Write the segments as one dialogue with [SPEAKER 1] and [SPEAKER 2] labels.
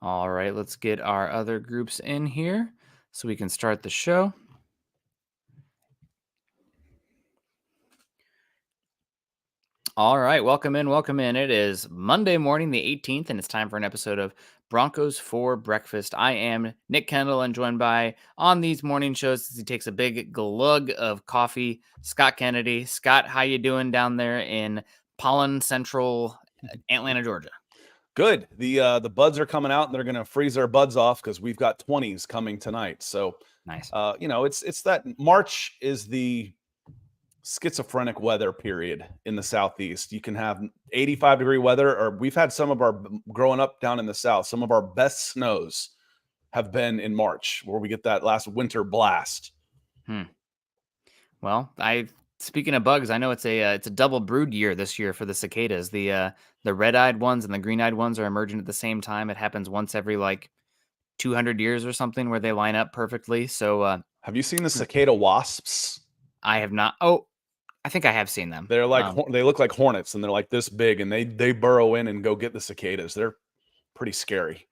[SPEAKER 1] All right, let's get our other groups in here so we can start the show. All right, welcome in, welcome in. It is Monday morning, the 18th, and it's time for an episode of Broncos for Breakfast. I am Nick Kendell, and joined by on these morning shows as he takes a big glug of coffee, Scott Kennedy. Scott, how you doing down there in Pollen Central, Atlanta, Georgia?
[SPEAKER 2] Good. The buds are coming out, and they're going to freeze our buds off because we've got 20s coming tonight. So,
[SPEAKER 1] Nice.
[SPEAKER 2] it's that March is the schizophrenic weather period in the Southeast. You can have 85-degree weather, or we've had some of our growing up down in the South. Some of our best snows have been in March, where we get that last winter blast.
[SPEAKER 1] Well, speaking of bugs, I know it's a double brood year this year for the cicadas. The red-eyed ones and the green-eyed ones are emerging at the same time. It happens once every like 200 years or something where they line up perfectly. So
[SPEAKER 2] Have you seen the cicada wasps?
[SPEAKER 1] I have not. Oh, I think I have seen them.
[SPEAKER 2] They're like they look like hornets, and they're like this big, and they burrow in and go get the cicadas. They're pretty scary.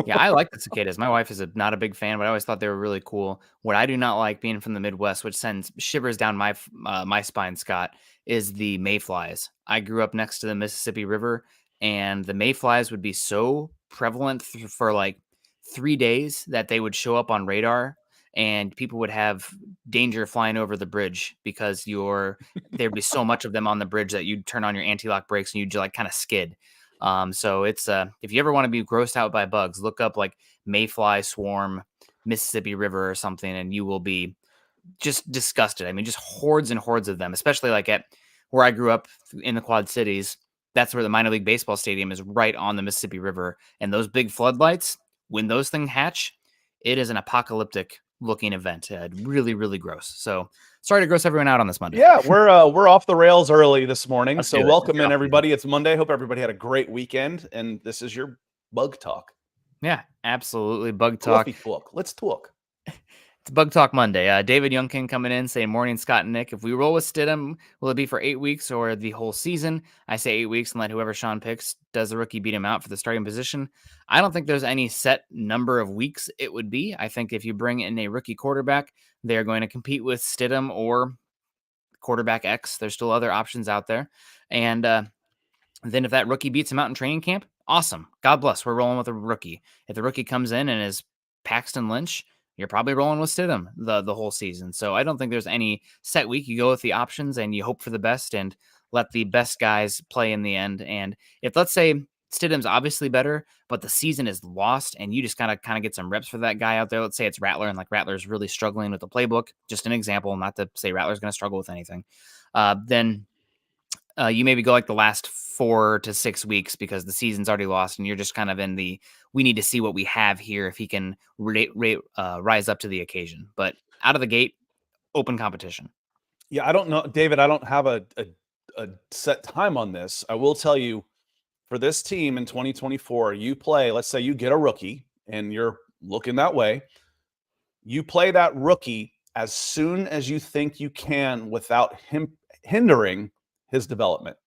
[SPEAKER 1] Yeah, I like the cicadas. My wife is not a big fan, but I always thought they were really cool. What I do not like, being from the Midwest, which sends shivers down my spine, Scott, is the mayflies. I grew up next to the Mississippi River, and the mayflies would be so prevalent for like 3 days that they would show up on radar, and people would have danger flying over the bridge because there'd be so much of them on the bridge that you'd turn on your anti-lock brakes and you'd like kind of skid. So it's if you ever want to be grossed out by bugs, look up like mayfly swarm Mississippi River or something, and you will be just disgusted. I mean, just hordes and hordes of them, especially like at where I grew up in the Quad Cities. That's where the minor league baseball stadium is, right on the Mississippi River. And those big floodlights, when those things hatch, it is an apocalyptic looking event. Really, really gross. So sorry to gross everyone out on this Monday.
[SPEAKER 2] Yeah, we're off the rails early this morning.
[SPEAKER 1] Let's
[SPEAKER 2] So
[SPEAKER 1] do it.
[SPEAKER 2] welcome in everybody. It's Monday. Hope everybody had a great weekend, and this is your bug talk.
[SPEAKER 1] Yeah, absolutely. Bug talk.
[SPEAKER 2] Let's talk.
[SPEAKER 1] It's Bug Talk Monday. David Youngkin coming in saying, "Morning, Scott and Nick. If we roll with Stidham, will it be for 8 weeks or the whole season?" I say 8 weeks and let whoever Sean picks, does the rookie beat him out for the starting position. I don't think there's any set number of weeks it would be. I think if you bring in a rookie quarterback, they're going to compete with Stidham or quarterback X. There's still other options out there. And then if that rookie beats him out in training camp, awesome. God bless. We're rolling with a rookie. If the rookie comes in and is Paxton Lynch, you're probably rolling with Stidham the whole season. So I don't think there's any set week. You go with the options and you hope for the best and let the best guys play in the end. And if, let's say, Stidham's obviously better, but the season is lost and you just kind of get some reps for that guy out there. Let's say it's Rattler and like Rattler's really struggling with the playbook. Just an example, not to say Rattler's going to struggle with anything. Then you maybe go like the last 4 to 6 weeks because the season's already lost and you're just kind of in the, we need to see what we have here if he can rise up to the occasion. But out of the gate, open competition.
[SPEAKER 2] Yeah, I don't know, David. I don't have a set time on this. I will tell you, for this team in 2024, you play. Let's say you get a rookie, and you're looking that way. You play that rookie as soon as you think you can without him hindering his development.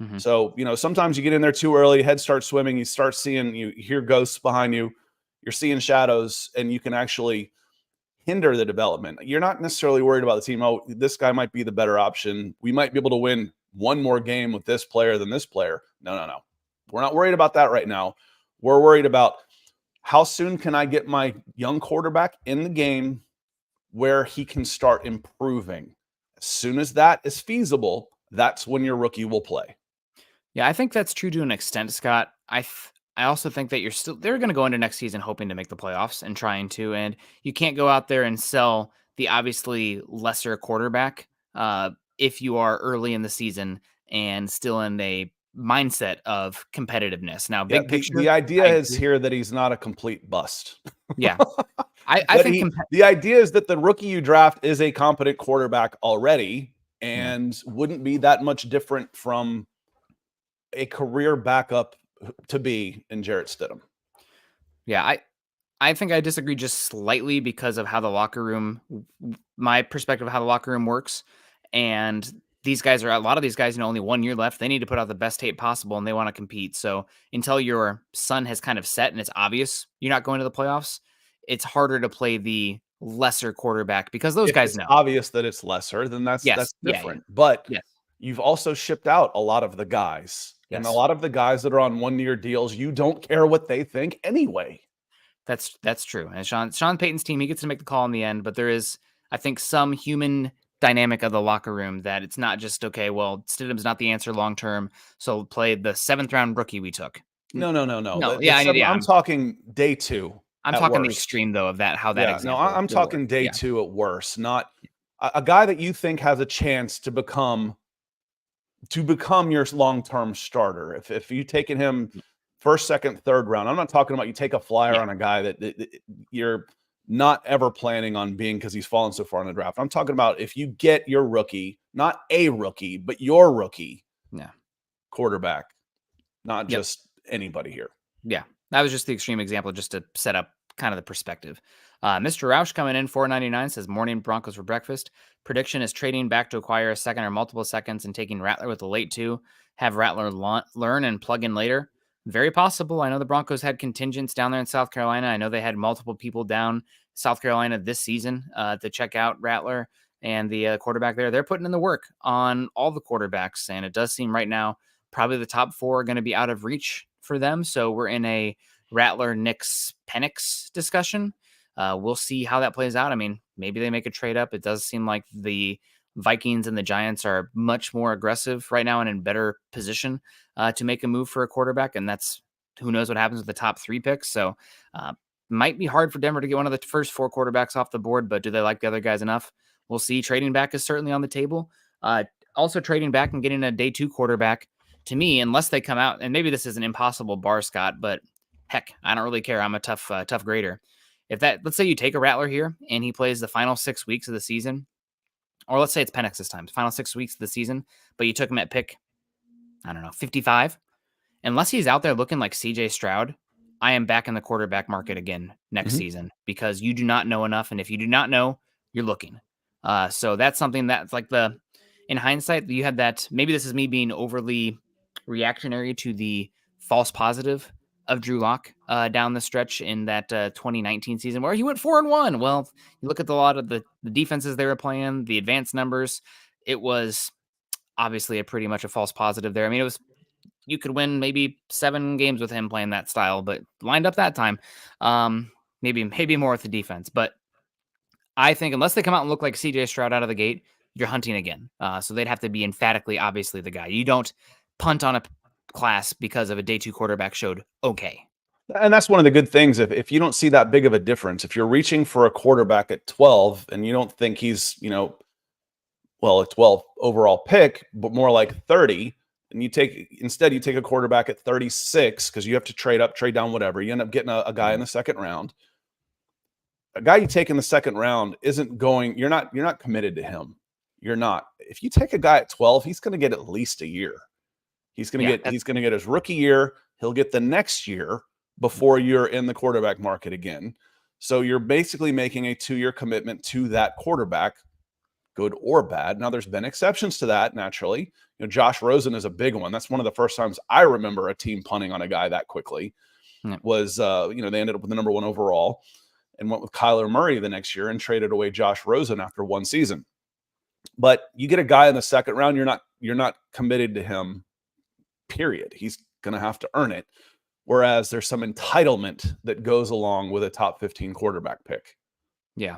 [SPEAKER 1] Mm-hmm.
[SPEAKER 2] So, sometimes you get in there too early, head starts swimming, you start seeing, you hear ghosts behind you, you're seeing shadows, and you can actually hinder the development. You're not necessarily worried about the team. Oh, this guy might be the better option. We might be able to win one more game with this player than this player. No. We're not worried about that right now. We're worried about how soon can I get my young quarterback in the game where he can start improving. As soon as that is feasible, that's when your rookie will play.
[SPEAKER 1] Yeah, I think that's true to an extent, Scott. I also think that they're going to go into next season hoping to make the playoffs and trying to, and you can't go out there and sell the obviously lesser quarterback if you are early in the season and still in a mindset of competitiveness. Now, big picture,
[SPEAKER 2] the idea is here that he's not a complete bust.
[SPEAKER 1] Yeah, I think
[SPEAKER 2] the idea is that the rookie you draft is a competent quarterback already, and wouldn't be that much different from a career backup to be in Jarrett Stidham.
[SPEAKER 1] Yeah, I think I disagree just slightly because of how the locker room, my perspective of how the locker room works. And these guys a lot of these guys, only 1 year left. They need to put out the best tape possible and they want to compete. So until your sun has kind of set and it's obvious you're not going to the playoffs, it's harder to play the lesser quarterback because those
[SPEAKER 2] If
[SPEAKER 1] guys
[SPEAKER 2] it's
[SPEAKER 1] know.
[SPEAKER 2] obvious that it's lesser, then that's
[SPEAKER 1] Yes. Yeah.
[SPEAKER 2] different. But
[SPEAKER 1] Yes.
[SPEAKER 2] you've also shipped out a lot of the guys. And a
[SPEAKER 1] Yes.
[SPEAKER 2] lot of the guys that are on 1-year deals, you don't care what they think anyway.
[SPEAKER 1] That's true. And Sean Payton's team, he gets to make the call in the end, but there is, I think, some human dynamic of the locker room that it's not just, okay, well, Stidham's not the answer long term, so play the 7th round rookie we took.
[SPEAKER 2] No.
[SPEAKER 1] No, yeah,
[SPEAKER 2] I'm talking day 2
[SPEAKER 1] I'm
[SPEAKER 2] at
[SPEAKER 1] talking the
[SPEAKER 2] worst.
[SPEAKER 1] extreme though of that, how that
[SPEAKER 2] Yeah, no,
[SPEAKER 1] example
[SPEAKER 2] I'm
[SPEAKER 1] will work.
[SPEAKER 2] talking day
[SPEAKER 1] Yeah.
[SPEAKER 2] 2 at worst, not a guy that you think has a chance to become your long-term starter. If you taken him first, second, third round, I'm not talking about you take a flyer
[SPEAKER 1] Yeah.
[SPEAKER 2] on a guy that you're not ever planning on being because he's fallen so far in the draft. I'm talking about if you get your rookie, not a rookie, but your rookie quarterback, not just anybody here.
[SPEAKER 1] Yeah, that was just the extreme example just to set up kind of the perspective. Mr. Roush coming in, $4.99, says, morning Broncos for breakfast. Prediction is trading back to acquire a second or multiple seconds and taking Rattler with the late 2. Have Rattler learn and plug in later. Very possible. I know the Broncos had contingents down there in South Carolina. I know they had multiple people down South Carolina this season to check out Rattler and the quarterback there. They're putting in the work on all the quarterbacks, and it does seem right now probably the top 4 are going to be out of reach for them. So we're in a Rattler, Nix, Penix discussion. We'll see how that plays out. I mean, maybe they make a trade up. It does seem like the Vikings and the Giants are much more aggressive right now and in better position to make a move for a quarterback. And that's who knows what happens with the top 3 picks. So might be hard for Denver to get one of the first 4 quarterbacks off the board, but do they like the other guys enough? We'll see. Trading back is certainly on the table. Also trading back and getting a day 2 quarterback, to me, unless they come out, and maybe this is an impossible bar, Scott, but heck, I don't really care. I'm a tough grader. Let's say you take a Rattler here and he plays the final 6 weeks of the season, or let's say it's Penix this time, final 6 weeks of the season, but you took him at pick, 55. Unless he's out there looking like CJ Stroud, I am back in the quarterback market again next season because you do not know enough. And if you do not know, you're looking. So that's something that's like in hindsight, you had that. Maybe this is me being overly reactionary to the false positive of Drew Lock down the stretch in that 2019 season where he went 4-1. Well, you look at a lot of the defenses they were playing, the advanced numbers. It was obviously a pretty much a false positive there. I mean, you could win maybe 7 games with him playing that style, but lined up that time. Maybe more with the defense. But I think unless they come out and look like CJ Stroud out of the gate, you're hunting again. So they'd have to be emphatically, obviously, the guy. You don't punt on a class because of a day 2 quarterback showed okay.
[SPEAKER 2] And that's one of the good things. If you don't see that big of a difference, if you're reaching for a quarterback at 12 and you don't think he's, a 12 overall pick, but more like 30, and you take a quarterback at 36 because you have to trade up, trade down, whatever. You end up getting a guy in the second round. A guy you take in the second round isn't going, you're not committed to him. You're not. If you take a guy at 12, he's going to get at least a year. He's going to get his rookie year. He'll get the next year before you're in the quarterback market again. So you're basically making a 2-year commitment to that quarterback, good or bad. Now there's been exceptions to that, naturally. Josh Rosen is a big one. That's one of the first times I remember a team punting on a guy that quickly. Was they ended up with the number 1 overall and went with Kyler Murray the next year and traded away Josh Rosen after 1 season. But you get a guy in the second round, you're not committed to him, period. He's going to have to earn it. Whereas there's some entitlement that goes along with a top 15 quarterback pick.
[SPEAKER 1] Yeah.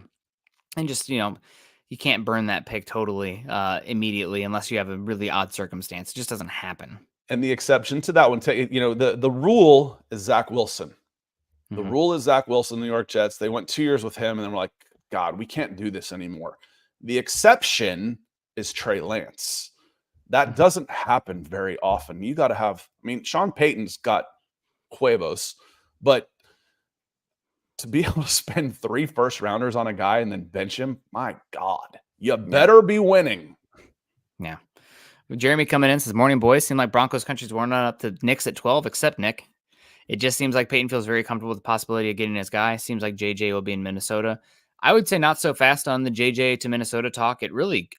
[SPEAKER 1] And just, you can't burn that pick totally immediately unless you have a really odd circumstance. It just doesn't happen.
[SPEAKER 2] And the exception to that one, the rule is Zach Wilson. The rule is Zach Wilson, the New York Jets. They went 2 years with him, and then we're like, God, we can't do this anymore. The exception is Trey Lance. That doesn't happen very often. You got to have, Sean Payton's got huevos, but to be able to spend 3 first-rounders on a guy and then bench him, my God, you better be winning.
[SPEAKER 1] Yeah. Jeremy coming in says, morning, boys. Seem like Broncos country's worn up to Knicks at 12, except Nick. It just seems like Peyton feels very comfortable with the possibility of getting his guy. Seems like JJ will be in Minnesota. I would say not so fast on the JJ to Minnesota talk. It really,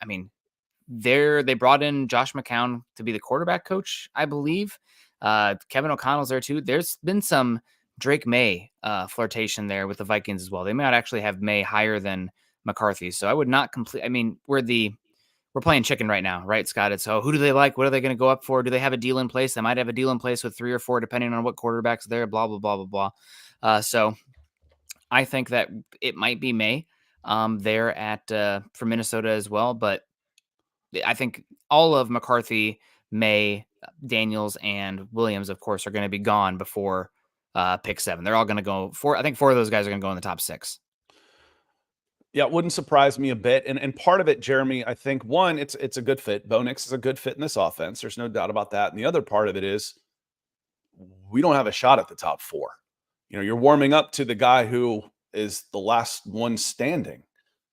[SPEAKER 1] they brought in Josh McCown to be the quarterback coach, I believe. Kevin O'Connell's there too. There's been some Drake Maye flirtation there with the Vikings as well. They might actually have Maye higher than McCarthy. So I would not complete. I mean, we're playing chicken right now, right, Scott? It's who do they like? What are they going to go up for? Do they have a deal in place? They might have a deal in place with 3 or 4, depending on what quarterbacks there. Blah blah blah blah blah. So I think that it might be Maye there at for Minnesota as well, but I think all of McCarthy, Maye, Daniels, and Williams, of course, are going to be gone before pick 7. They're all going to go I think 4 of those guys are going to go in the top 6.
[SPEAKER 2] Yeah, it wouldn't surprise me a bit. And part of it, Jeremy, I think one, it's a good fit. Bo Nix is a good fit in this offense. There's no doubt about that. And the other part of it is we don't have a shot at the top 4. You're warming up to the guy who is the last one standing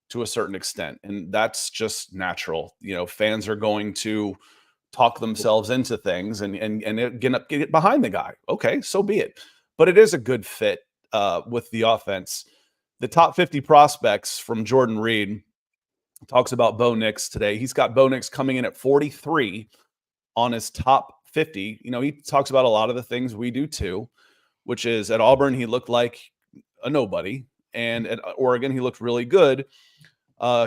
[SPEAKER 2] to a certain extent. And that's just natural. Fans are going to talk themselves into things and get behind the guy. Okay, so be it. But it is a good fit with the offense. The top 50 prospects from Jordan Reed talks about Bo Nix today. He's got Bo Nix coming in at 43 on his top 50. He talks about a lot of the things we do too, which is at Auburn, he looked like a nobody. And at Oregon, he looked really good.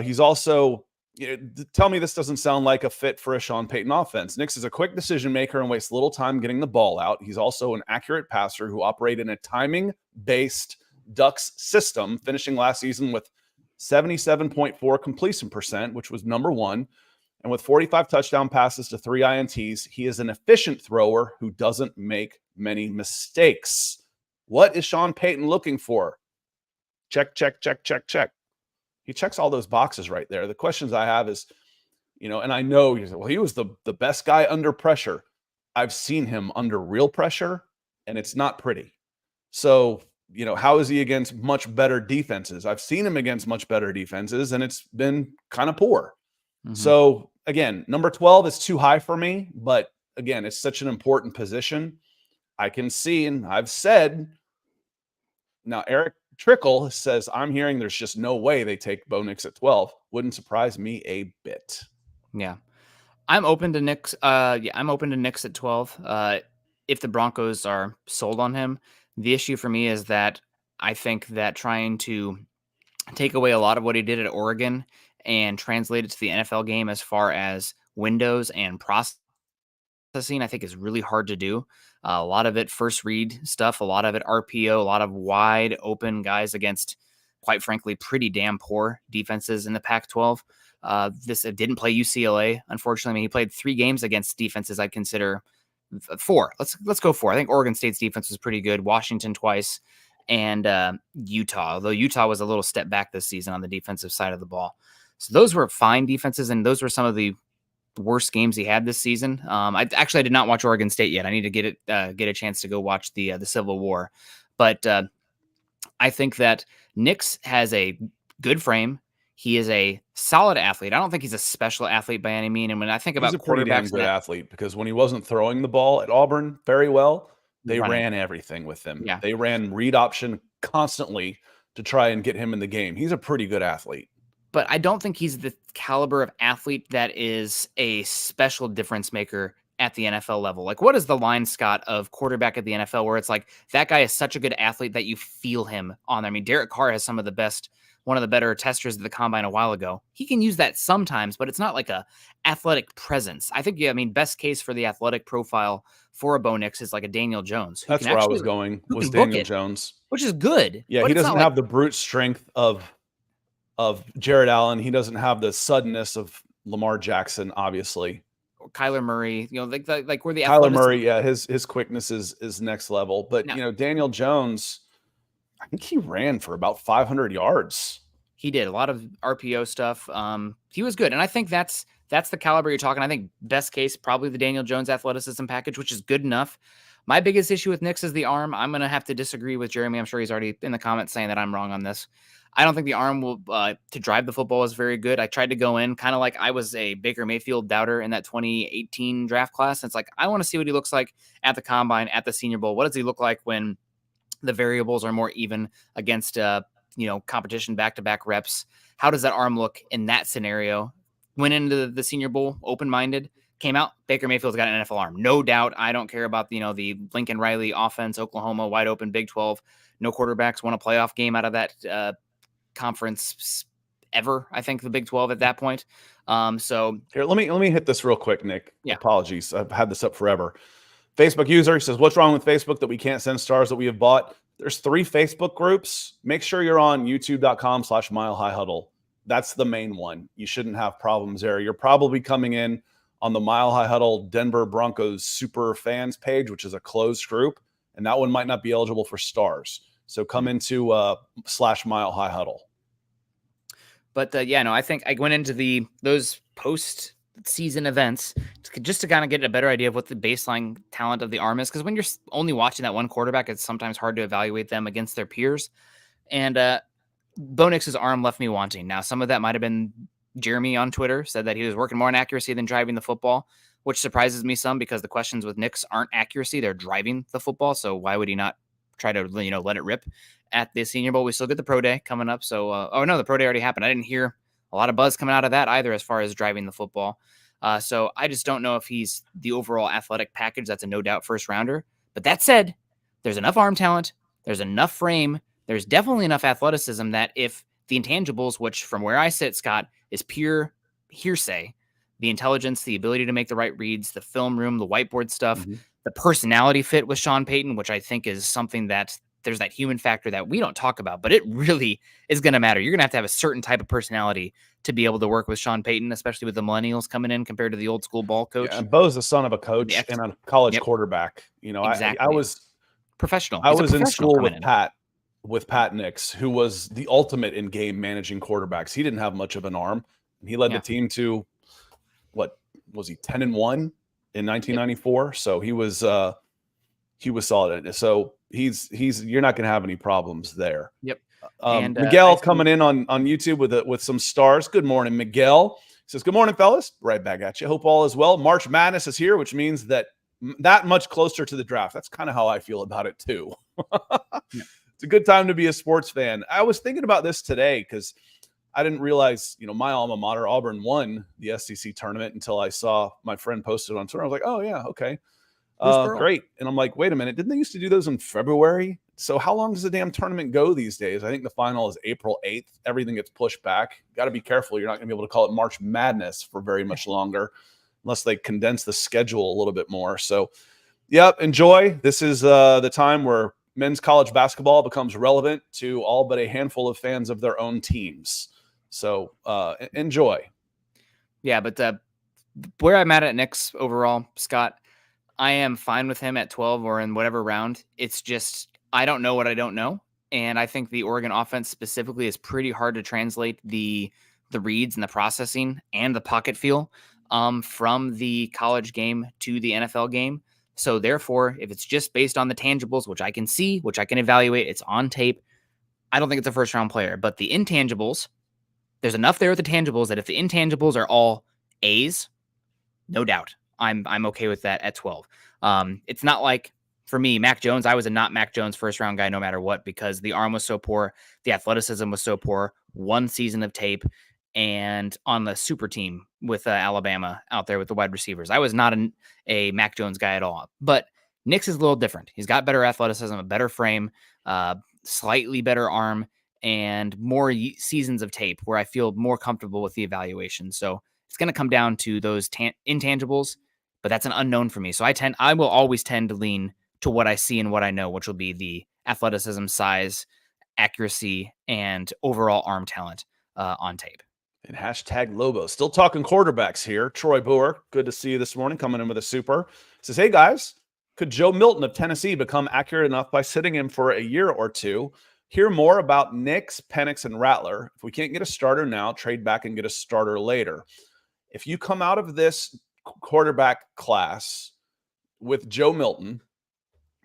[SPEAKER 2] He's also, tell me this doesn't sound like a fit for a Sean Payton offense. Nix is a quick decision maker and wastes little time getting the ball out. He's also an accurate passer who operated in a timing-based Ducks system, finishing last season with 77.4 completion percent, which was number 1. And with 45 touchdown passes to 3 INTs, he is an efficient thrower who doesn't make many mistakes. What is Sean Payton looking for? Check, check, check, check, check. He checks all those boxes right there. The questions I have is, and I know he was the best guy under pressure. I've seen him under real pressure, and it's not pretty. So, how is he against much better defenses? I've seen him against much better defenses, and it's been kind of poor. Mm-hmm. So, again, number 12 is too high for me, but again, it's such an important position. I can see, and I've said, now Eric Trickle says, I'm hearing there's just no way they take Bo Nix at 12. Wouldn't surprise me a bit.
[SPEAKER 1] Yeah. I'm open to Nix. I'm open to Nix at 12. If the Broncos are sold on him, the issue for me is that I think that trying to take away a lot of what he did at Oregon and translate it to the NFL game as far as windows and processing, I think is really hard to do. A lot of it first read stuff, a lot of it RPO, a lot of wide open guys against, quite frankly, pretty damn poor defenses in the Pac-12. This didn't play UCLA, unfortunately. I mean, he played 3 games against defenses I'd consider 4. Let's go 4. I think Oregon State's defense was pretty good. Washington twice, and Utah. Although Utah was a little step back this season on the defensive side of the ball. So those were fine defenses, and those were some of the worst games he had this season. I did not watch Oregon State yet. I need to get a chance to go watch the Civil War, but I think that Nix has a good frame. He is a solid athlete. I don't think he's a special athlete by any means. And when I think about
[SPEAKER 2] he's a pretty damn good athlete, because when he wasn't throwing the ball at Auburn very well, they ran everything with him. Yeah. They ran read option constantly to try and get him in the game. He's a pretty good athlete.
[SPEAKER 1] But I don't think he's the caliber of athlete that is a special difference maker at the NFL level. Like, what is the line, Scott, of quarterback at the NFL where it's like that guy is such a good athlete that you feel him on there? I mean, Derek Carr has one of the better testers at the combine a while ago. He can use that sometimes, but it's not like a athletic presence. I think, best case for the athletic profile for a Bo Nix is like a Daniel Jones.
[SPEAKER 2] That's where I was going, was Daniel Jones.
[SPEAKER 1] Which is good.
[SPEAKER 2] Yeah, he doesn't have the brute strength of Jared Allen. He doesn't have the suddenness of Lamar Jackson, obviously.
[SPEAKER 1] Or Kyler Murray, like where the
[SPEAKER 2] Kyler Murray, yeah, his quickness is next level. But Daniel Jones, I think he ran for about 500 yards.
[SPEAKER 1] He did a lot of RPO stuff. He was good, and I think that's the caliber you're talking. I think best case probably the Daniel Jones athleticism package, which is good enough. My biggest issue with Nix is the arm. I'm going to have to disagree with Jeremy. I'm sure he's already in the comments saying that I'm wrong on this. I don't think the arm will to drive the football is very good. I tried to go in kind of like I was a Baker Mayfield doubter in that 2018 draft class. It's like, I want to see what he looks like at the combine, at the Senior Bowl. What does he look like when the variables are more even against competition, back-to-back reps? How does that arm look in that scenario? went into the Senior Bowl open-minded, came out, Baker Mayfield's got an NFL arm. No doubt. I don't care about, the Lincoln Riley offense, Oklahoma, wide open, Big 12. No quarterbacks won a playoff game out of that conference ever, I think, the Big 12 at that point. So
[SPEAKER 2] here, let me hit this real quick, Nick.
[SPEAKER 1] Yeah.
[SPEAKER 2] Apologies. I've had this up forever. Facebook user says, what's wrong with Facebook that we can't send stars that we have bought? There's 3 Facebook groups. Make sure you're on youtube.com/Mile High Huddle. That's the main one. You shouldn't have problems there. You're probably coming in on the Mile High Huddle Denver Broncos super fans page, which is a closed group, and that one might not be eligible for stars. So come into /Mile High Huddle.
[SPEAKER 1] But I think I went into those post-season events just to kind of get a better idea of what the baseline talent of the arm is. Because when you're only watching that one quarterback, it's sometimes hard to evaluate them against their peers. And Bo Nix's arm left me wanting. Now, some of that might have been Jeremy on Twitter said that he was working more on accuracy than driving the football, which surprises me some because the questions with Nix aren't accuracy. They're driving the football. So why would he not try to, let it rip at the Senior Bowl? We still get the pro day coming up. So, the pro day already happened. I didn't hear a lot of buzz coming out of that either as far as driving the football. So I just don't know if he's the overall athletic package. That's a no doubt first rounder. But that said, there's enough arm talent. There's enough frame. There's definitely enough athleticism that if the intangibles, which from where I sit, Scott, is pure hearsay, the intelligence, the ability to make the right reads, the film room, the whiteboard stuff, the personality fit with Sean Payton, which I think is something that there's that human factor that we don't talk about, but it really is going to matter. You're going to have a certain type of personality to be able to work with Sean Payton, especially with the millennials coming in compared to the old school ball coach.
[SPEAKER 2] Yeah, and Bo's the son of a coach and a college quarterback.
[SPEAKER 1] Exactly.
[SPEAKER 2] I was
[SPEAKER 1] professional.
[SPEAKER 2] I was in school with Pat Nix, who was the ultimate in game managing quarterbacks. He didn't have much of an arm, and he led the team to what was he 10-1 in 1994. So he was solid. So he's you're not going to have any problems there.
[SPEAKER 1] Yep.
[SPEAKER 2] And Miguel coming in on YouTube with some stars. Good morning, Miguel. He says, good morning, fellas. Right back at you. Hope all is well. March Madness is here, which means that much closer to the draft. That's kind of how I feel about it too. It's a good time to be a sports fan. I was thinking about this today because I didn't realize, my alma mater, Auburn, won the SEC tournament until I saw my friend posted on Twitter. I was like, oh yeah, okay. Great. And I'm like, wait a minute, didn't they used to do those in February? So how long does the damn tournament go these days? I think the final is April 8th. Everything gets pushed back. Got to be careful. You're not going to be able to call it March Madness for very much longer unless they condense the schedule a little bit more. So, yep, enjoy. This is the time where men's college basketball becomes relevant to all but a handful of fans of their own teams. So enjoy.
[SPEAKER 1] Yeah, but where I'm at Nix overall, Scott, I am fine with him at 12 or in whatever round. It's just I don't know what I don't know. And I think the Oregon offense specifically is pretty hard to translate the reads and the processing and the pocket feel from the college game to the NFL game. So therefore, if it's just based on the tangibles, which I can see, which I can evaluate, it's on tape, I don't think it's a first round player. But the intangibles, there's enough there with the tangibles that if the intangibles are all A's, no doubt, I'm okay with that at 12. It's not like for me, Mac Jones, I was a not Mac Jones first round guy no matter what, because the arm was so poor, the athleticism was so poor, one season of tape, and on the super team with Alabama out there with the wide receivers. I was not a Mac Jones guy at all. But Nix is a little different. He's got better athleticism, a better frame, slightly better arm, and more seasons of tape where I feel more comfortable with the evaluation. So it's going to come down to those intangibles, but that's an unknown for me. So I will always tend to lean to what I see and what I know, which will be the athleticism, size, accuracy, and overall arm talent on tape.
[SPEAKER 2] And hashtag Lobo. Still talking quarterbacks here. Troy Boer, good to see you this morning, coming in with a super. Says, hey guys, could Joe Milton of Tennessee become accurate enough by sitting him for a year or two? Hear more about Nix, Penix, and Rattler. If we can't get a starter now, trade back and get a starter later. If you come out of this quarterback class with Joe Milton,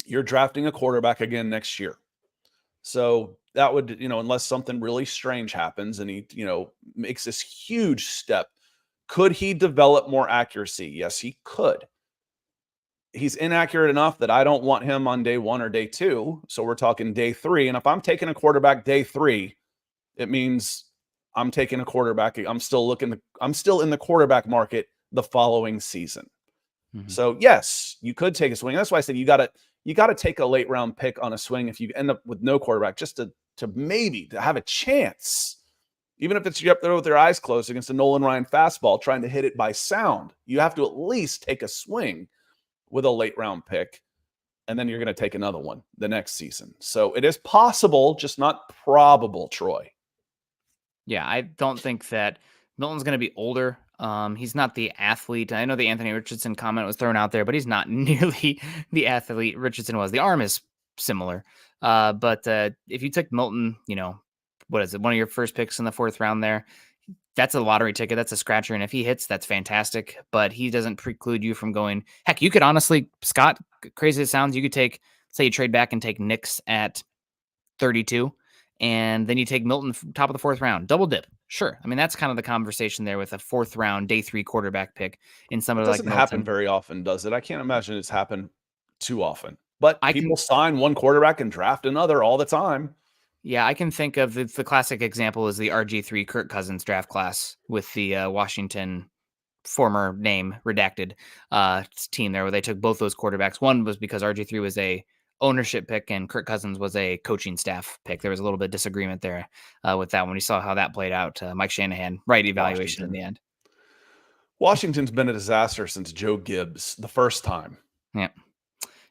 [SPEAKER 2] you're drafting a quarterback again next year. So that would, unless something really strange happens and he, makes this huge step, could he develop more accuracy? Yes, he could. He's inaccurate enough that I don't want him on day 1 or day 2. So we're talking day 3. And if I'm taking a quarterback day 3, it means I'm taking a quarterback. I'm still in the quarterback market the following season. So yes, you could take a swing. That's why I said you got to take a late round pick on a swing if you end up with no quarterback, just to maybe to have a chance. Even if it's you up there with your eyes closed against a Nolan Ryan fastball trying to hit it by sound, you have to at least take a swing with a late round pick, and then you're going to take another one the next season. So it is possible, just not probable, Troy.
[SPEAKER 1] Yeah, I don't think that Milton's going to be older. He's not the athlete. I know the Anthony Richardson comment was thrown out there, but he's not nearly the athlete Richardson was. The arm is similar. But if you took Milton, what is it? One of your first picks in the 4th round there. That's a lottery ticket. That's a scratcher. And if he hits, that's fantastic. But he doesn't preclude you from going. Heck, you could honestly, Scott, crazy as it sounds, you could take, say you trade back and take Knicks at 32. And then you take Milton top of the 4th round, double dip. Sure. I mean, that's kind of the conversation there with a 4th round, day 3 quarterback pick in somebody like Milton.
[SPEAKER 2] It doesn't happen very often, does it? I can't imagine it's happened too often. But people sign one quarterback and draft another all the time.
[SPEAKER 1] Yeah, I can think of the classic example is the RG3 Kirk Cousins draft class with the Washington former name redacted team there, where they took both those quarterbacks. One was because RG3 was a ownership pick and Kirk Cousins was a coaching staff pick. There was a little bit of disagreement there with that when we saw how that played out. Mike Shanahan, right evaluation in the end.
[SPEAKER 2] Washington's been a disaster since Joe Gibbs the first time.
[SPEAKER 1] Yeah.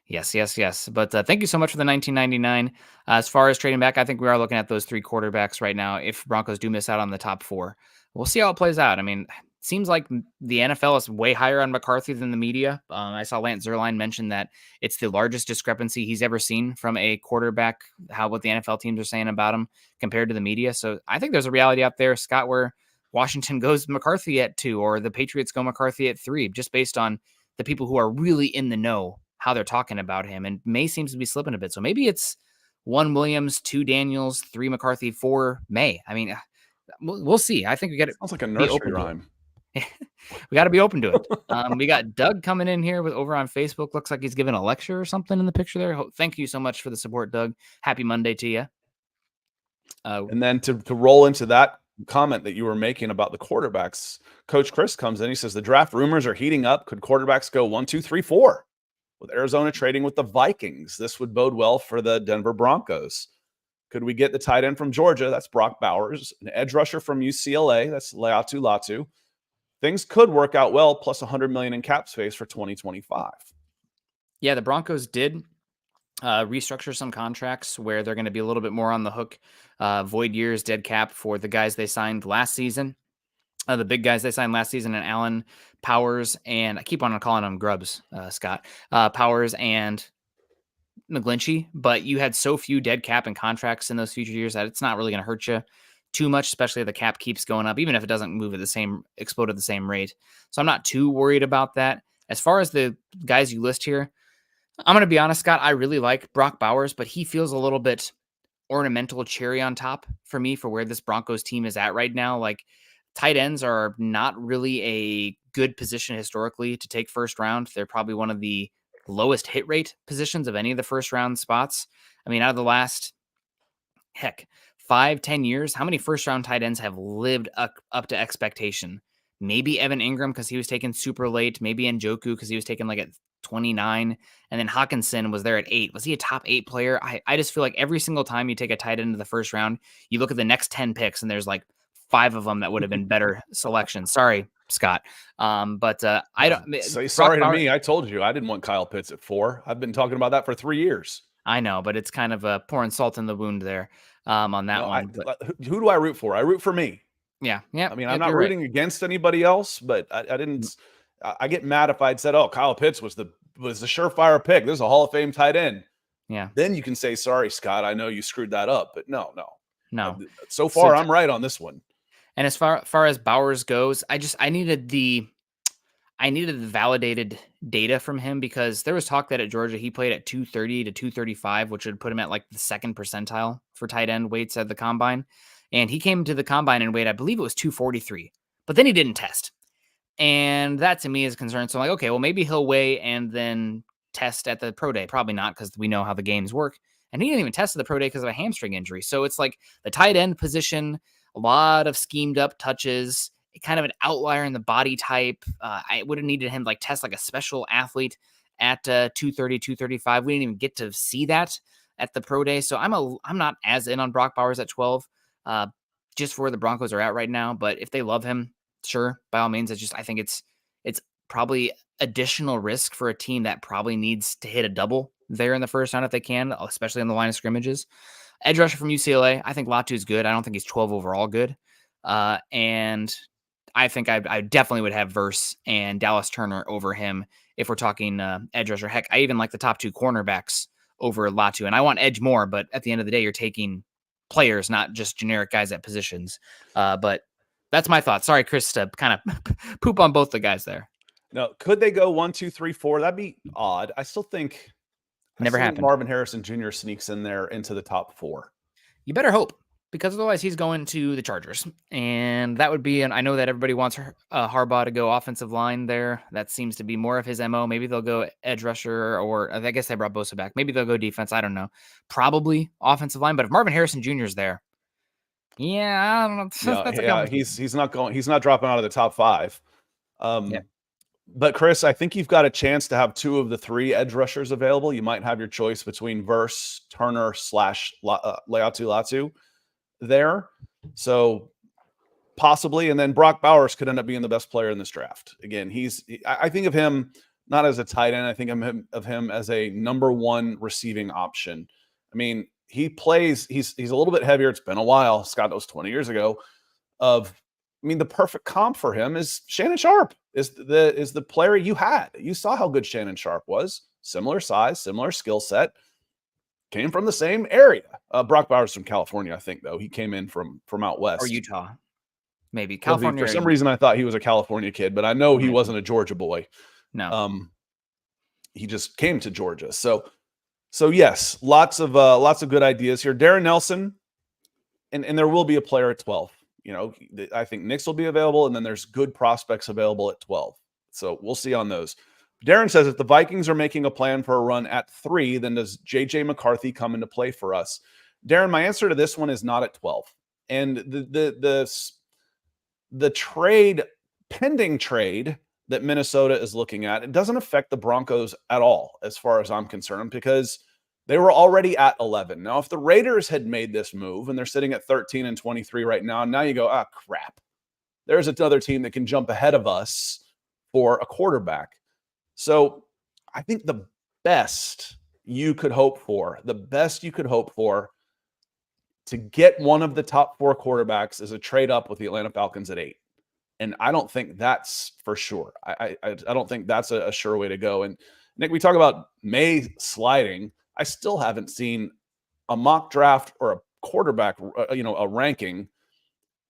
[SPEAKER 1] Yes. But thank you so much for the 1999. As far as trading back, I think we are looking at those 3 quarterbacks right now. If Broncos do miss out on the top 4, we'll see how it plays out. I mean, it seems like the NFL is way higher on McCarthy than the media. I saw Lance Zierlein mention that it's the largest discrepancy he's ever seen from a quarterback, what the NFL teams are saying about him compared to the media. So I think there's a reality out there, Scott, where Washington goes McCarthy at 2 or the Patriots go McCarthy at 3, just based on the people who are really in the know, how they're talking about him. And Maye seems to be slipping a bit. So maybe it's 1 Williams, 2 Daniels, 3 McCarthy, 4 Maye. I mean, we'll see. I think we got to
[SPEAKER 2] sounds like a nursery rhyme.
[SPEAKER 1] We got to be open to it. We got Doug coming in here over on Facebook. Looks like he's giving a lecture or something in the picture there. Thank you so much for the support, Doug. Happy Monday to you.
[SPEAKER 2] And then to roll into that comment that you were making about the quarterbacks, Coach Chris comes in. He says the draft rumors are heating up. Could quarterbacks go 1, 2, 3, 4? With Arizona trading with the Vikings, this would bode well for the Denver Broncos. Could we get the tight end from Georgia? That's Brock Bowers. An edge rusher from UCLA. That's Latu. Things could work out well, plus $100 million in cap space for 2025.
[SPEAKER 1] Yeah, the Broncos did restructure some contracts where they're going to be a little bit more on the hook, void years, dead cap for the guys they signed last season. The big guys they signed last season, and Allen, Powers, and I keep on calling them Grubbs, Scott, Powers and McGlinchey, but you had so few dead cap and contracts in those future years that it's not really going to hurt you too much, especially if the cap keeps going up, even if it doesn't explode at the same rate. So I'm not too worried about that. As far as the guys you list here, I'm going to be honest, Scott, I really like Brock Bowers, but he feels a little bit ornamental cherry on top for me for where this Broncos team is at right now. Like, tight ends are not really a good position historically to take first round. They're probably one of the lowest hit rate positions of any of the first round spots. I mean, out of the last, 5-10 years, how many first round tight ends have lived up to expectation? Maybe Evan Ingram because he was taken super late. Maybe Njoku because he was taken like at 29. And then Hawkinson was there at 8. Was he a top 8 player? I just feel like every single time you take a tight end in the first round, you look at the next 10 picks and there's like 5 of them that would have been better selections. Sorry, Scott. But I don't
[SPEAKER 2] say sorry to me. I told you I didn't want Kyle Pitts at 4. I've been talking about that for 3 years.
[SPEAKER 1] I know, but it's kind of pouring salt in the wound there on that one.
[SPEAKER 2] Who do I root for? I root for me.
[SPEAKER 1] Yeah.
[SPEAKER 2] I mean, I'm not rooting against anybody else, but I didn't. I get mad if I'd said, "Oh, Kyle Pitts was the surefire pick. There's a Hall of Fame tight end."
[SPEAKER 1] Yeah.
[SPEAKER 2] Then you can say, "Sorry, Scott. I know you screwed that up." But no. So far, I'm right on this one.
[SPEAKER 1] And as far as Bowers goes, I needed the validated data from him because there was talk that at Georgia he played at 230 to 235, which would put him at like the 2nd percentile for tight end weights at the combine. And he came to the combine and weighed, I believe it was 243, but then he didn't test. And that to me is a concern. So I'm like, okay, well, maybe he'll weigh and then test at the pro day. Probably not, because we know how the games work. And he didn't even test at the pro day because of a hamstring injury. So it's like the tight end position, a lot of schemed up touches, kind of an outlier in the body type. I would have needed him like test like a special athlete at 230, 235. We didn't even get to see that at the pro day. So I'm not as in on Brock Bowers at 12, just for where the Broncos are at right now. But if they love him, sure, by all means. I think it's probably additional risk for a team that probably needs to hit a double there in the first round if they can, especially on the line of scrimmages. Edge rusher from UCLA, I think Latu is good. I don't think he's 12 overall good. And I think I definitely would have Verse and Dallas Turner over him if we're talking edge rusher. Heck, I even like the top 2 cornerbacks over Latu. And I want edge more, but at the end of the day, you're taking players, not just generic guys at positions. But that's my thought. Sorry, Chris, to kind of poop on both the guys there.
[SPEAKER 2] No, could they go 1, 2, 3, 4? That'd be odd. I still think
[SPEAKER 1] Never happened.
[SPEAKER 2] Marvin Harrison Jr. sneaks in there into the top 4.
[SPEAKER 1] You better hope, because otherwise he's going to the Chargers, and that would be. And I know that everybody wants Harbaugh to go offensive line there. That seems to be more of his MO. Maybe they'll go edge rusher, or I guess they brought Bosa back. Maybe they'll go defense. I don't know. Probably offensive line. But if Marvin Harrison Jr. is there, yeah, I don't know.
[SPEAKER 2] He's not going. He's not dropping out of the top 5.
[SPEAKER 1] Yeah.
[SPEAKER 2] But Chris, I think you've got a chance to have 2 of the 3 edge rushers available. You might have your choice between Verse, Turner / Latu there. So possibly, and then Brock Bowers could end up being the best player in this draft. Again, I think of him not as a tight end. I think of him as a number 1 receiving option. I mean, he's a little bit heavier. It's been a while. Scott, that was 20 years ago. The perfect comp for him is Shannon Sharp. Is the player you had. You saw how good Shannon Sharp was. Similar size, similar skill set. Came from the same area. Brock Bowers from California, I think, though. He came in from out west.
[SPEAKER 1] Or Utah. Maybe. California.
[SPEAKER 2] For some reason, I thought he was a California kid, but I know he wasn't a Georgia boy.
[SPEAKER 1] No.
[SPEAKER 2] He just came to Georgia. So yes, lots of good ideas here. Darren Nelson, and there will be a player at 12. I think Knicks will be available, and then there's good prospects available at 12. So we'll see on those. Darren says, if the Vikings are making a plan for a run at 3, then does J.J. McCarthy come into play for us? Darren, my answer to this one is not at 12. And the pending trade that Minnesota is looking at, it doesn't affect the Broncos at all, as far as I'm concerned, because they were already at 11. Now, if the Raiders had made this move and they're sitting at 13 and 23 right now, and now you go, crap. There's another team that can jump ahead of us for a quarterback. So I think the best you could hope for to get one of the top 4 quarterbacks is a trade up with the Atlanta Falcons at 8. And I don't think that's for sure. I don't think that's a sure way to go. And Nick, we talk about Maye sliding. I still haven't seen a mock draft or a quarterback, a ranking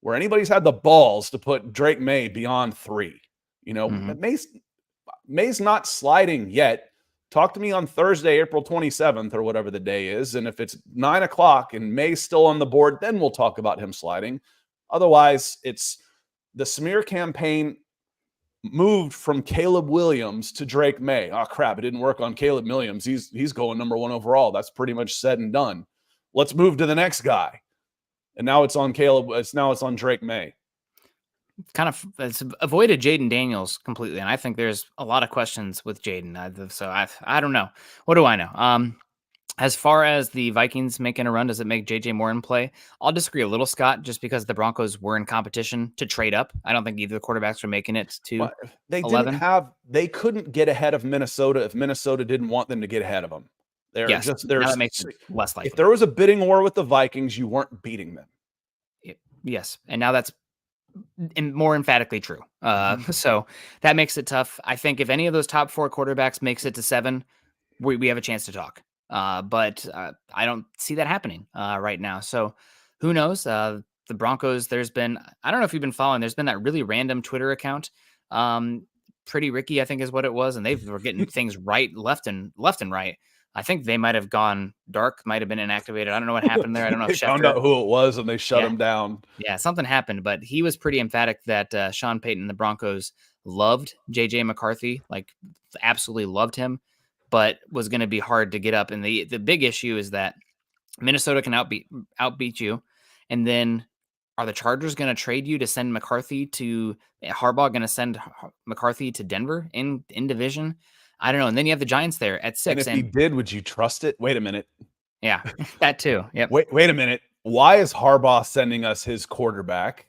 [SPEAKER 2] where anybody's had the balls to put Drake Maye beyond 3. Maye's not sliding yet. Talk to me on Thursday, April 27th or whatever the day is. And if it's 9:00 and Maye's still on the board, then we'll talk about him sliding. Otherwise, it's the smear campaign moved from Caleb Williams to Drake Maye. Oh, crap. It didn't work on Caleb Williams. He's going number 1 overall. That's pretty much said and done. Let's move to the next guy. And now it's on It's on Drake Maye.
[SPEAKER 1] It's avoided Jaden Daniels completely. And I think there's a lot of questions with Jaden. So I don't know. What do I know? As far as the Vikings making a run, does it make JJ more in play? I'll disagree a little, Scott, just because the Broncos were in competition to trade up. I don't think either of the quarterbacks were making it to 11.
[SPEAKER 2] They couldn't get ahead of Minnesota if Minnesota didn't want them to get ahead of them.
[SPEAKER 1] That makes it less likely.
[SPEAKER 2] If there was a bidding war with the Vikings, you weren't beating them.
[SPEAKER 1] Yes. And now that's more emphatically true. So that makes it tough. I think if any of those top 4 quarterbacks makes it to 7, we have a chance to talk. But I don't see that happening right now. So who knows? The Broncos, I don't know if you've been following, there's been that really random Twitter account. Pretty Ricky, I think is what it was. And they were getting things right, left and right. I think they might have gone dark, might have been inactivated. I don't know what happened there. I don't know if
[SPEAKER 2] Schefter found out who it was and they shut him down.
[SPEAKER 1] Yeah, something happened, but he was pretty emphatic that Sean Payton and the Broncos loved JJ McCarthy, like absolutely loved him, but was going to be hard to get up. And the big issue is that Minnesota can outbeat you, and then are the Chargers going to trade you to send Harbaugh going to send McCarthy to Denver in division? I don't know. And then you have the Giants there at 6.
[SPEAKER 2] And if he did, would you trust it? Wait a minute.
[SPEAKER 1] Yeah, that too. Yep.
[SPEAKER 2] Wait a minute. Why is Harbaugh sending us his quarterback?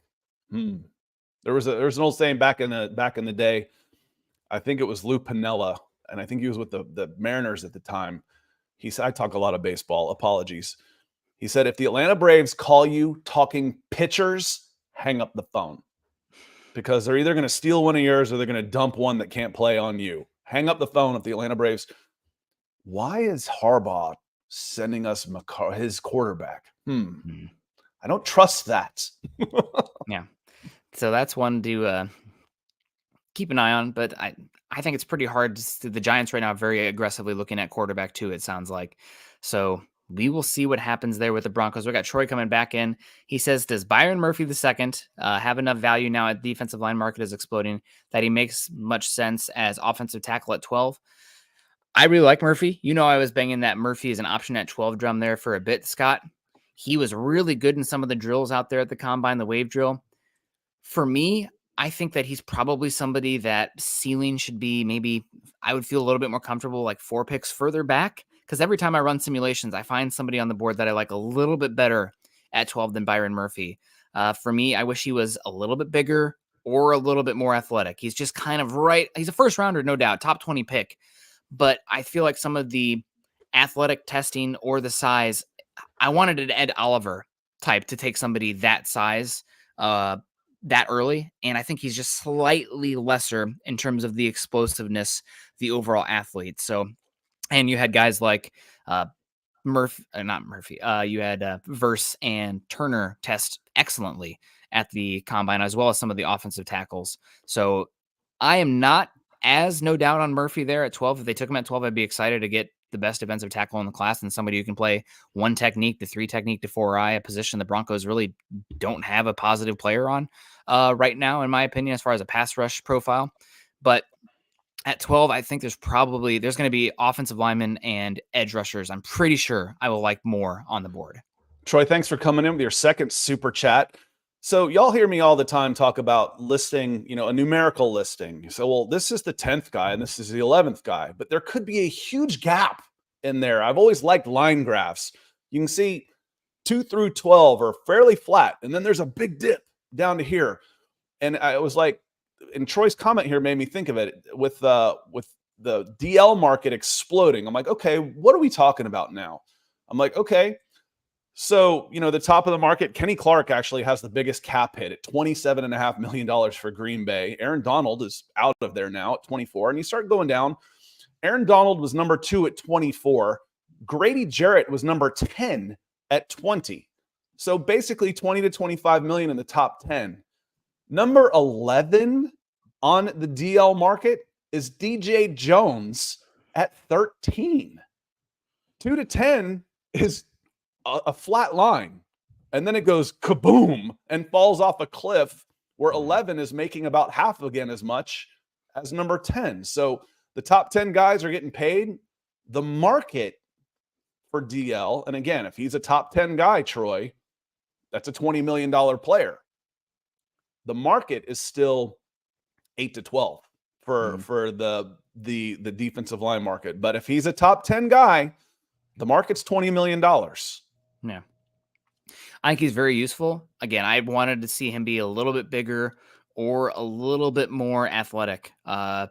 [SPEAKER 2] There was an old saying back in the day. I think it was Lou Piniella, and I think he was with the Mariners at the time. He said, I talk a lot of baseball. Apologies. He said, if the Atlanta Braves call you talking pitchers, hang up the phone, because they're either going to steal one of yours or they're going to dump one that can't play on you. Hang up the phone if the Atlanta Braves. Why is Harbaugh sending us his quarterback? I don't trust that.
[SPEAKER 1] Yeah. So that's one to keep an eye on, but I think it's pretty hard. The Giants right now are very aggressively looking at quarterback too, it sounds like. So we will see what happens there with the Broncos. We got Troy coming back in. He says, does Byron Murphy II have enough value now at the defensive line market is exploding that he makes much sense as offensive tackle at 12? I really like Murphy. I was banging that Murphy is an option at 12 drum there for a bit, Scott. He was really good in some of the drills out there at the combine, the wave drill. For me, I think that he's probably somebody that ceiling should be maybe I would feel a little bit more comfortable like 4 picks further back, because every time I run simulations, I find somebody on the board that I like a little bit better at 12 than Byron Murphy. For me, I wish he was a little bit bigger or a little bit more athletic. He's just kind of right. He's a first rounder, no doubt, top 20 pick. But I feel like some of the athletic testing or the size, I wanted an Ed Oliver type to take somebody that size that early. And I think he's just slightly lesser in terms of the explosiveness, the overall athlete. So, and you had guys like not Murphy. You had Verse and Turner test excellently at the combine, as well as some of the offensive tackles. So I am not as no doubt on Murphy there at 12. If they took him at 12, I'd be excited to get the best defensive tackle in the class and somebody who can play 1 technique to 3 technique to 4 eye, a position the Broncos really don't have a positive player on right now, in my opinion, as far as a pass rush profile. But at 12, I think there's going to be offensive linemen and edge rushers. I'm pretty sure I will like more on the board.
[SPEAKER 2] Troy, thanks for coming in with your second super chat. So y'all hear me all the time talk about listing, a numerical listing. So, well, this is the 10th guy and this is the 11th guy, but there could be a huge gap in there. I've always liked line graphs. You can see 2 through 12 are fairly flat, and then there's a big dip down to here. And I was like, and Troy's comment here made me think of it with the DL market exploding. I'm like, okay, what are we talking about now? I'm like, okay. So, the top of the market, Kenny Clark actually has the biggest cap hit at $27.5 million for Green Bay. Aaron Donald is out of there now at 24. And you start going down. Aaron Donald was number 2 at 24. Grady Jarrett was number 10 at 20. So basically 20 to 25 million in the top 10. Number 11 on the DL market is DJ Jones at 13. 2 to 10 is a flat line, and then it goes kaboom and falls off a cliff where 11 is making about half again as much as number 10. So the top 10 guys are getting paid. The market for DL, and again, if he's a top 10 guy, Troy, that's a $20 million player. The market is still 8 to 12 for the defensive line market. But if he's a top 10 guy, the market's $20 million.
[SPEAKER 1] Yeah. I think he's very useful. Again, I wanted to see him be a little bit bigger or a little bit more athletic to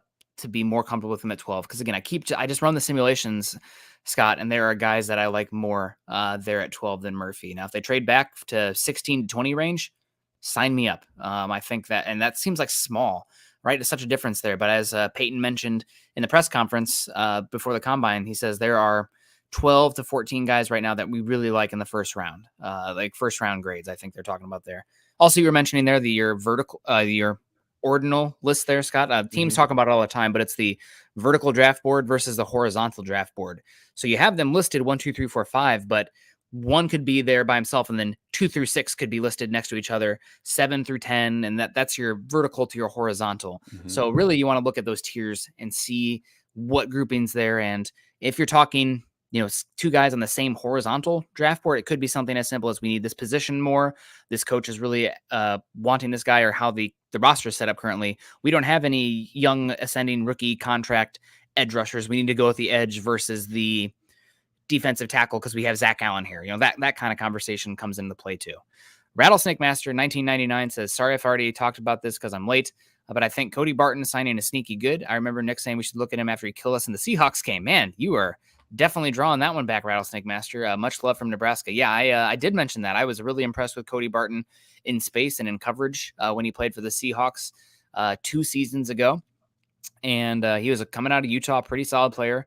[SPEAKER 1] be more comfortable with him at 12. Because again, I just run the simulations, Scott, and there are guys that I like more there at 12 than Murphy. Now, if they trade back to 16 to 20 range, sign me up. I think that seems like small, right? It's such a difference there. But as Peyton mentioned in the press conference before the combine, he says there are 12 to 14 guys right now that we really like in the first round, like first round grades. I think they're talking about there. Also, you were mentioning there your ordinal list there, Scott. Teams talk about it all the time, but it's the vertical draft board versus the horizontal draft board. So you have them listed 1, 2, 3, 4, 5, but one could be there by himself, and then 2 through 6 could be listed next to each other, 7 through 10, and that's your vertical to your horizontal. So really, you want to look at those tiers and see what groupings there. And if you're talking two guys on the same horizontal draft board. It could be something as simple as we need this position more. This coach is really wanting this guy, or how the roster is set up currently. We don't have any young ascending rookie contract edge rushers. We need to go with the edge versus the defensive tackle because we have Zach Allen here. That kind of conversation comes into play too. Rattlesnake Master 1999 says, sorry if I already talked about this because I'm late, but I think Cody Barton signing is sneaky good. I remember Nick saying we should look at him after he killed us in the Seahawks game. Man, you are definitely drawing that one back, Rattlesnake Master. Much love from Nebraska. Yeah, I did mention that. I was really impressed with Cody Barton in space and in coverage when he played for the Seahawks 2 seasons ago. And he was coming out of Utah, pretty solid player.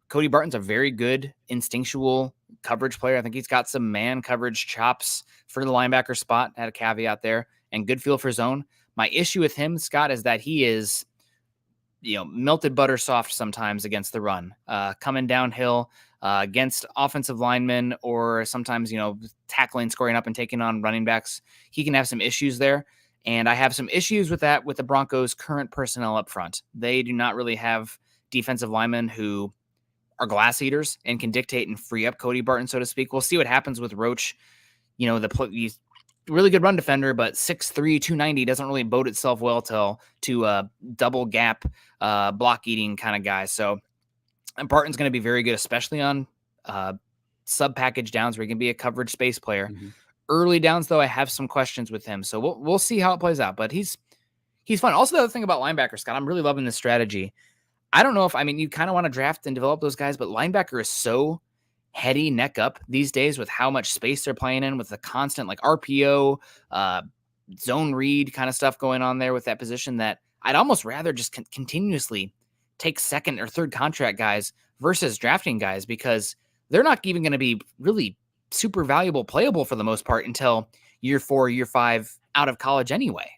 [SPEAKER 1] Cody Barton's a very good instinctual coverage player. I think he's got some man coverage chops for the linebacker spot. Had a caveat there, and good feel for zone. My issue with him, Scott, is that he is, melted butter soft sometimes against the run, coming downhill against offensive linemen, or sometimes, tackling, scoring up and taking on running backs. He can have some issues there. And I have some issues with that with the Broncos' current personnel up front. They do not really have defensive linemen who are glass eaters and can dictate and free up Cody Barton, so to speak. We'll see what happens with Roach. He's really good run defender, but 6'3", 290 doesn't really bode itself well to double gap block eating kind of guy. So Barton's going to be very good, especially on sub package downs where he can be a coverage space player. Mm-hmm. Early downs, though, I have some questions with him. So we'll see how it plays out, but he's fun. Also, the other thing about linebacker, Scott, I'm really loving this strategy. I don't know if, you kind of want to draft and develop those guys, but linebacker is so heady neck up these days with how much space they're playing in, with the constant RPO, zone read kind of stuff going on there with that position, that I'd almost rather just continuously take second or third contract guys versus drafting guys, because they're not even going to be really super valuable, playable for the most part until year 4, year 5 out of college anyway,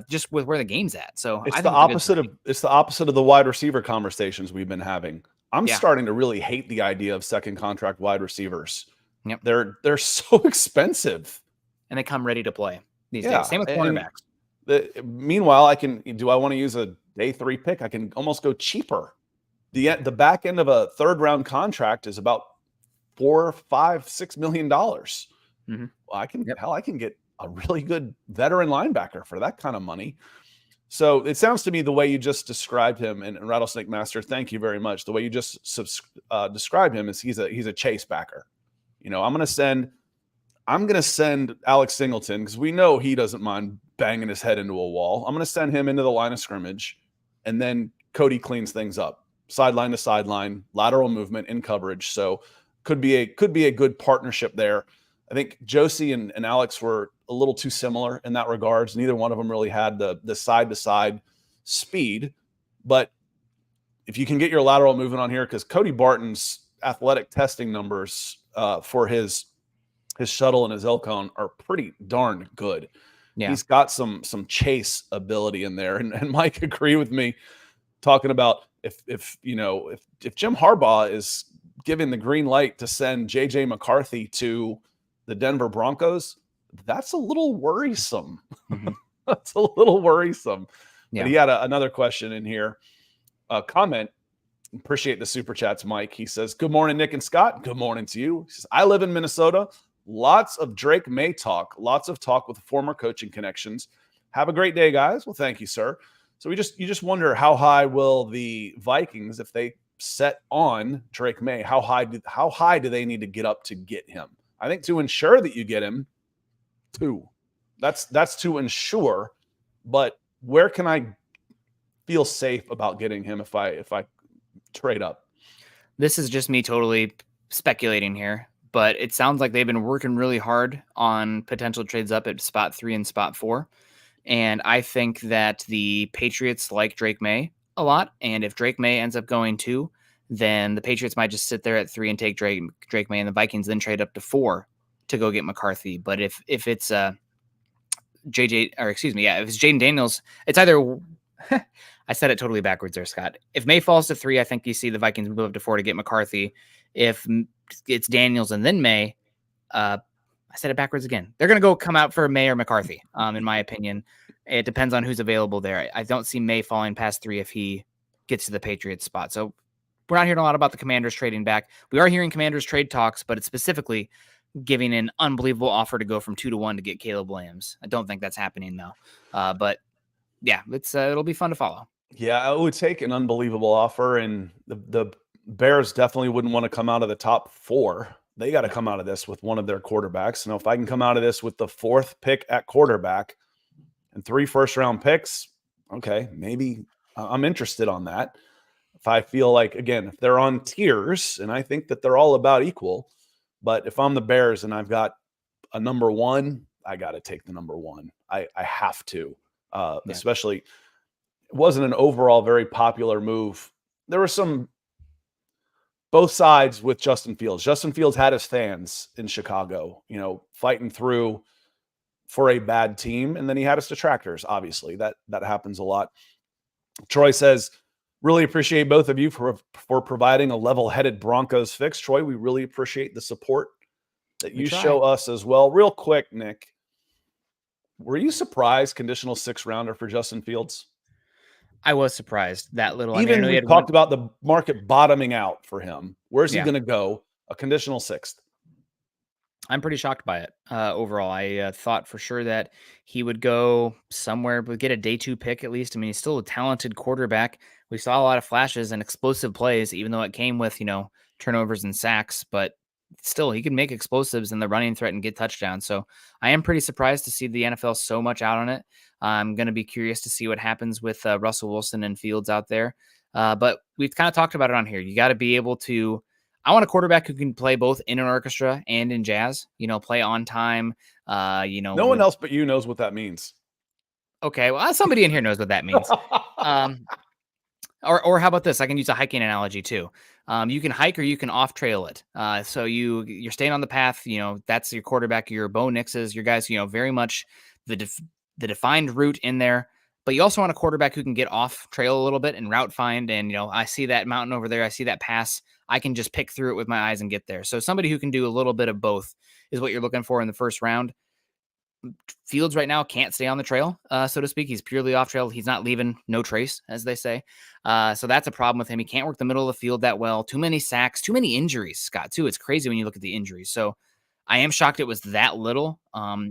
[SPEAKER 1] just with where the game's at. So
[SPEAKER 2] it's the opposite of the wide receiver conversations we've been having. I'm starting to really hate the idea of second contract wide receivers.
[SPEAKER 1] Yep.
[SPEAKER 2] They're so expensive,
[SPEAKER 1] and they come ready to play these days. Same with cornerbacks.
[SPEAKER 2] Meanwhile, do I want to use a day 3 pick? I can almost go cheaper. The back end of a 3rd round contract is about $4, $5, $6 million.
[SPEAKER 1] Mm-hmm.
[SPEAKER 2] Well, I can get a really good veteran linebacker for that kind of money. So it sounds to me, the way you just described him, and Rattlesnake Master, thank you very much. The way you just described him is he's a chase backer. I'm going to send Alex Singleton, because we know he doesn't mind banging his head into a wall. I'm going to send him into the line of scrimmage, and then Cody cleans things up, sideline to sideline, lateral movement in coverage. So could be a good partnership there. I think Josie and Alex were a little too similar in that regards. Neither one of them really had the side-to-side speed. But if you can get your lateral movement on here, because Cody Barton's athletic testing numbers for his shuttle and his Elcone are pretty darn good. Yeah. He's got some chase ability in there. And Mike agreed with me talking about if Jim Harbaugh is giving the green light to send J.J. McCarthy to the Denver Broncos, that's a little worrisome. Mm-hmm. That's a little worrisome. Yeah. But he had another question in here. Comment. Appreciate the super chats, Mike. He says, good morning, Nick and Scott. Good morning to you. He says, I live in Minnesota. Lots of Drake Maye talk. Lots of talk with former coaching connections. Have a great day, guys. Well, thank you, sir. So you just wonder, how high will the Vikings, if they set on Drake Maye, how high do they need to get up to get him? I think to ensure that you get him, 2. That's to ensure. But where can I feel safe about getting him if I trade up?
[SPEAKER 1] This is just me totally speculating here, but it sounds like they've been working really hard on potential trades up at spot 3 and spot 4. And I think that the Patriots like Drake Maye a lot. And if Drake Maye ends up going 2, then the Patriots might just sit there at 3 and take Drake Maye, and the Vikings then trade up to 4 to go get McCarthy. But if it's if it's Jaden Daniels, it's either I said it totally backwards there, Scott. If Maye falls to 3, I think you see the Vikings move up to 4 to get McCarthy. If it's Daniels and then Maye, I said it backwards again. They're going to come out for Maye or McCarthy, in my opinion. It depends on who's available there. I don't see Maye falling past 3 if he gets to the Patriots spot. So we're not hearing a lot about the Commanders trading back. We are hearing Commanders trade talks, but it's specifically giving an unbelievable offer to go from 2-1 to get Caleb Williams. I don't think that's happening though. But yeah, it'll be fun to follow.
[SPEAKER 2] Yeah, it would take an unbelievable offer, and the Bears definitely wouldn't want to come out of the top 4. They got to come out of this with one of their quarterbacks. If I can come out of this with the 4th pick at quarterback and 3 first-round picks, okay, maybe I'm interested on that. If I feel like, again, if they're on tiers, and I think that they're all about equal, but if I'm the Bears and I've got a number 1, I got to take the number 1. I have to, especially it wasn't an overall very popular move. There were some both sides with Justin Fields. Justin Fields had his fans in Chicago, fighting through for a bad team. And then he had his detractors, obviously. That happens a lot. Troy says, really appreciate both of you for providing a level-headed Broncos fix. Troy, we really appreciate the support that you show us as well. Real quick, Nick, were you surprised conditional 6th-rounder for Justin Fields?
[SPEAKER 1] I was surprised that little.
[SPEAKER 2] Even we talked about the market bottoming out for him. Where's he going to go? A conditional 6th.
[SPEAKER 1] I'm pretty shocked by it overall. I thought for sure that he would go somewhere, but get a day 2 pick at least. I mean, he's still a talented quarterback. We saw a lot of flashes and explosive plays, even though it came with, turnovers and sacks, but still he could make explosives in the running threat and get touchdowns. So I am pretty surprised to see the NFL so much out on it. I'm going to be curious to see what happens with Russell Wilson and Fields out there. But we've kind of talked about it on here. You got to be able to, I want a quarterback who can play both in an orchestra and in jazz, play on time. No
[SPEAKER 2] one else but you knows what that means.
[SPEAKER 1] Okay. Well, somebody in here knows what that means. Or how about this? I can use a hiking analogy too. You can hike or you can off trail it. So you're staying on the path, that's your quarterback, your Bo Nixes, your guys, very much the defined route in there, but you also want a quarterback who can get off trail a little bit and route find. And, I see that mountain over there. I see that pass. I can just pick through it with my eyes and get there. So somebody who can do a little bit of both is what you're looking for in the first round. Fields right now can't stay on the trail, so to speak. He's purely off trail. He's not leaving no trace, as they say. So that's a problem with him. He can't work the middle of the field that well. Too many sacks, too many injuries, Scott, too. It's crazy when you look at the injuries. So I am shocked it was that little.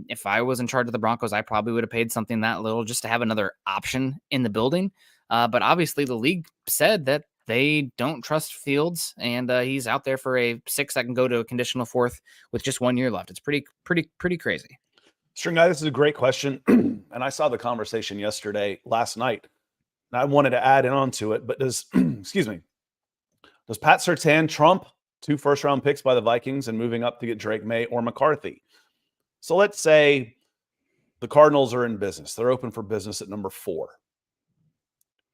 [SPEAKER 1] If I was in charge of the Broncos, I probably would have paid something that little just to have another option in the building. But obviously the league said that they don't trust Fields, and he's out there for a 6 that can go to a conditional 4th with just 1 year left. It's pretty crazy.
[SPEAKER 2] String Guy, this is a great question. And I saw the conversation last night. And I wanted to add in onto it, but does Pat Surtain trump 2 first-round picks by the Vikings and moving up to get Drake Maye or McCarthy? So let's say the Cardinals are in business. They're open for business at number 4.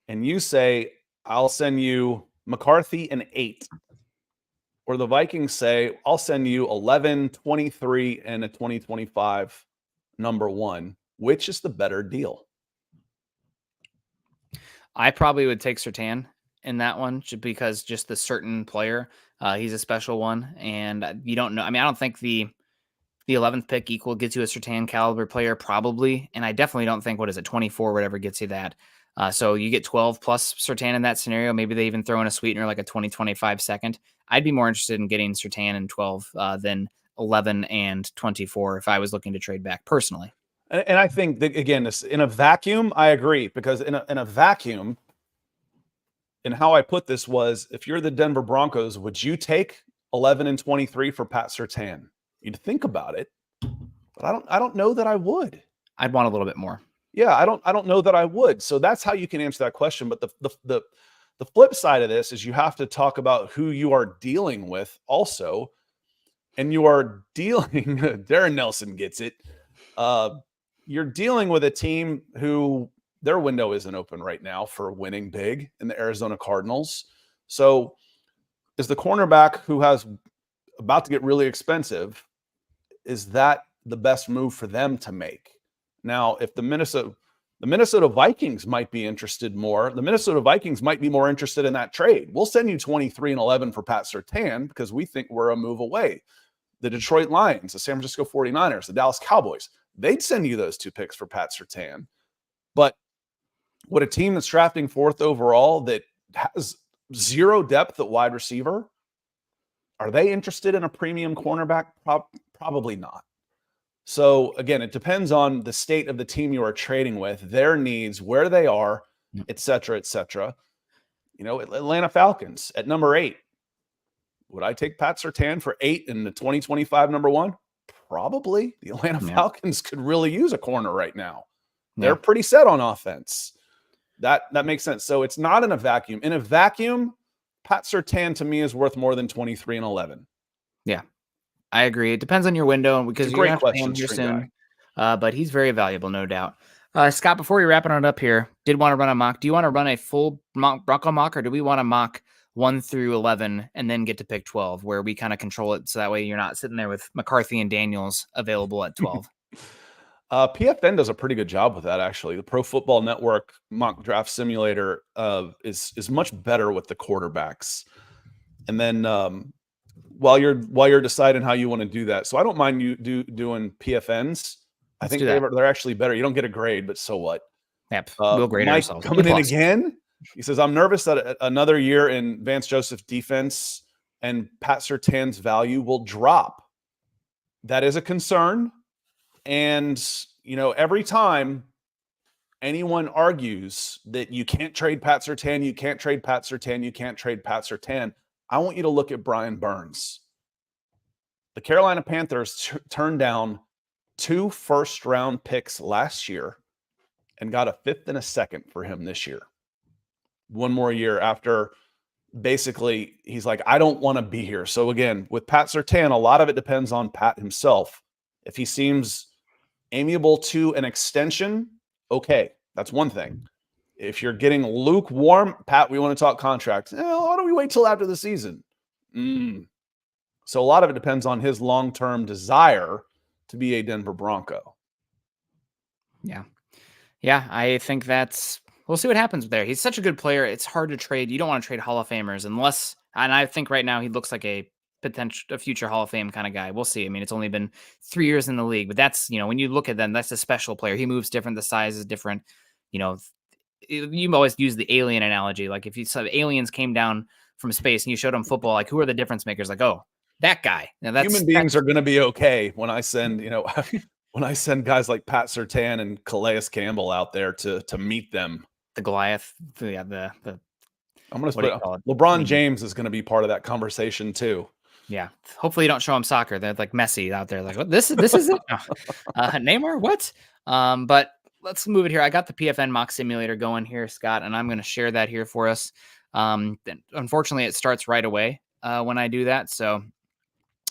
[SPEAKER 2] And you say, I'll send you McCarthy and 8. Or the Vikings say, I'll send you 11, 23, and a 2025 number 1. Which is the better deal?
[SPEAKER 1] I probably would take Surtain in that one because just the certain player, he's a special one. And you don't know. I mean, I don't think the 11th pick gets you a Surtain caliber player probably. And I definitely don't think, 24, whatever gets you that. So you get 12 plus Surtain in that scenario. Maybe they even throw in a sweetener like a 2025 second. I'd be more interested in getting Surtain in 12 than 11 and 24 if I was looking to trade back personally.
[SPEAKER 2] And I think that, again, this in a vacuum, I agree, because in a vacuum, and how I put this was, if you're the Denver Broncos, would you take 11 and 23 for Pat Surtain? You'd think about it, but I don't know that I would.
[SPEAKER 1] I'd want a little bit more.
[SPEAKER 2] Yeah, I don't know that I would. So that's how you can answer that question. But the flip side of this is you have to talk about who you are dealing with also. And you are dealing, Darren Nelson gets it. You're dealing with a team who their window isn't open right now for winning big in the Arizona Cardinals. So is the cornerback who has about to get really expensive, is that the best move for them to make? Now, if the Minnesota Vikings might be interested more, the Minnesota Vikings might be more interested in that trade. We'll send you 23 and 11 for Pat Surtain because we think we're a move away. The Detroit Lions, the San Francisco 49ers, the Dallas Cowboys, they'd send you those 2 picks for Pat Surtain. But would a team that's drafting 4th overall that has zero depth at wide receiver. Are they interested in a premium cornerback? Probably not. So again, it depends on the state of the team you are trading with, their needs, where they are, et cetera, et cetera. Atlanta Falcons at number 8. Would I take Pat Surtain for 8 in the 2025 number 1? Probably. The Atlanta Falcons could really use a corner right now. They're pretty set on offense. That makes sense. So it's not in a vacuum. In a vacuum, Pat Surtain to me is worth more than 23 and 11.
[SPEAKER 1] Yeah, I agree. It depends on your window because you're going to pay him here soon. But he's very valuable, no doubt. Scott, before we wrapping it up here, did want to run a mock. Do you want to run a full Bronco mock, or do we want to mock 1 through 11 and then get to pick 12, where we kind of control it so that way you're not sitting there with McCarthy and Daniels available at 12?
[SPEAKER 2] PFN does a pretty good job with that, actually. The Pro Football Network mock draft simulator is much better with the quarterbacks. And then while you're deciding how you want to do that, so I don't mind you doing PFNs. I think they're actually better. You don't get a grade, but so what?
[SPEAKER 1] Yep, we'll grade
[SPEAKER 2] Mike
[SPEAKER 1] ourselves.
[SPEAKER 2] Coming in again. He says, I'm nervous that another year in Vance Joseph defense and Pat Surtain's value will drop. That is a concern. And, every time anyone argues that you can't trade Pat Surtain, you can't trade Pat Surtain, you can't trade Pat Surtain, I want you to look at Brian Burns. The Carolina Panthers turned down 2 first-round picks last year and got a 5th and a 2nd for him this year. One more year after basically he's like, I don't want to be here. So again, with Pat Surtain, a lot of it depends on Pat himself. If he seems amiable to an extension, okay, that's one thing. If you're getting lukewarm, Pat, we want to talk contracts. Why don't we wait till after the season? So a lot of it depends on his long-term desire to be a Denver Bronco.
[SPEAKER 1] Yeah, I think we'll see what happens there. He's such a good player. It's hard to trade. You don't want to trade Hall of Famers and I think right now he looks like a future Hall of Fame kind of guy. We'll see. I mean, it's only been 3 years in the league, but that's, when you look at them, that's a special player. He moves different. The size is different. You always use the alien analogy. Like if you saw aliens came down from space and you showed them football, like who are the difference makers? Like, oh, that guy. Now
[SPEAKER 2] human beings are going to be okay when I send, when I send guys like Pat Surtain and Calais Campbell out there to meet them.
[SPEAKER 1] The Goliath, I'm
[SPEAKER 2] going to put LeBron James is going to be part of that conversation too.
[SPEAKER 1] Yeah. Hopefully you don't show them soccer. They're like Messi out there. Like, what? This is it? Neymar? What? But let's move it here. I got the PFN mock simulator going here, Scott, and I'm going to share that here for us. Unfortunately, it starts right away when I do that. So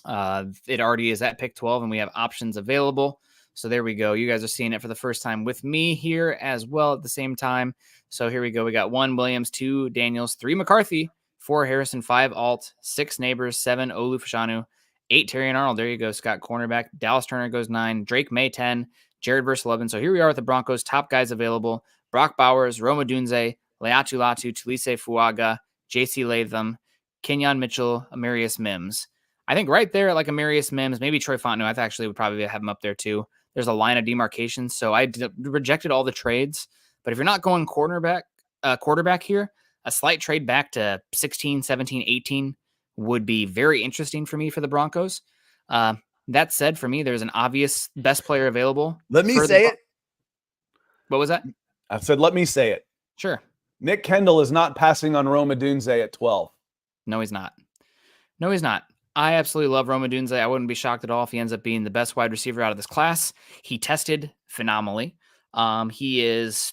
[SPEAKER 1] it already is at pick 12 and we have options available. So there we go. You guys are seeing it for the first time with me here as well at the same time. So here we go. We got 1 Williams, 2 Daniels, 3 McCarthy, 4 Harrison, 5 Alt, 6 Neighbors, 7 Olu Fashanu, 8 Terry and Arnold. There you go, Scott, cornerback. Dallas Turner goes 9. Drake Maye, 10. Jared versus 11. So here we are with the Broncos. Top guys available. Brock Bowers, Roma Dunze, Leatu Latu, Tulise Fuaga, JC Latham, Kenyon Mitchell, Amarius Mims. I think right there, like Amarius Mims, maybe Troy Fontenot, I actually would probably have him up there too. There's a line of demarcation. So I rejected all the trades. But if you're not going quarterback here, a slight trade back to 16, 17, 18 would be very interesting for me for the Broncos. That said, for me, there's an obvious best player available.
[SPEAKER 2] Let me say it.
[SPEAKER 1] What was that?
[SPEAKER 2] I said, let me say it.
[SPEAKER 1] Sure.
[SPEAKER 2] Nick Kendell is not passing on Roma Dunze at 12.
[SPEAKER 1] No, he's not. No, he's not. I absolutely love Roma Dunze. I wouldn't be shocked at all if he ends up being the best wide receiver out of this class. He tested phenomenally. He is,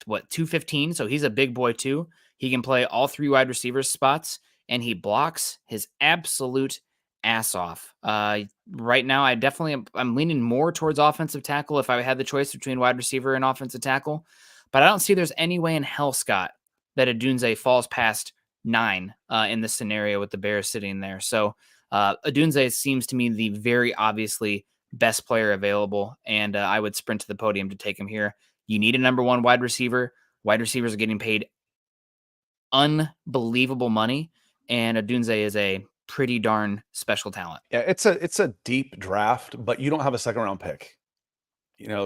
[SPEAKER 1] 215, so he's a big boy too. He can play all 3 wide receiver spots, and he blocks his absolute ass off. Right now, I'm leaning more towards offensive tackle if I had the choice between wide receiver and offensive tackle, but I don't see there's any way in hell, Scott, that Odunze falls past 9 in this scenario with the Bears sitting there. So Odunze seems to me the very obviously best player available, and I would sprint to the podium to take him here. You need a number 1 wide receiver. Wide receivers are getting paid unbelievable money, and Odunze is a pretty darn special talent.
[SPEAKER 2] Yeah, it's a deep draft, but you don't have a 2nd round pick.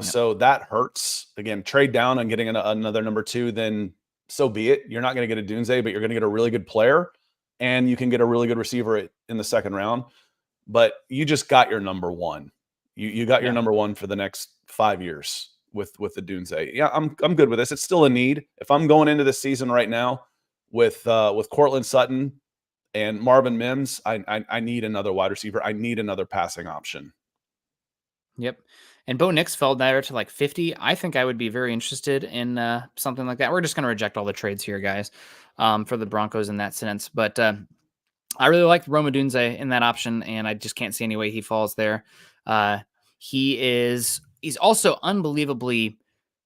[SPEAKER 2] So that hurts. Again, trade down and getting another number 2, then so be it. You're not going to get a Dunze, but you're going to get a really good player, and you can get a really good receiver in the second round. But you just got your number one. You got your number one for the next 5 years with the Dunze. Yeah, I'm good with this. It's still a need. If I'm going into this season right now with Cortland Sutton and Marvin Mims, I need another wide receiver. I need another passing option.
[SPEAKER 1] Yep. And Bo Nix fell there to like 50. I think I would be very interested in something like that. We're just going to reject all the trades here, guys, for the Broncos in that sense. But I really like Rome Odunze in that option, and I just can't see any way he falls there. He's also unbelievably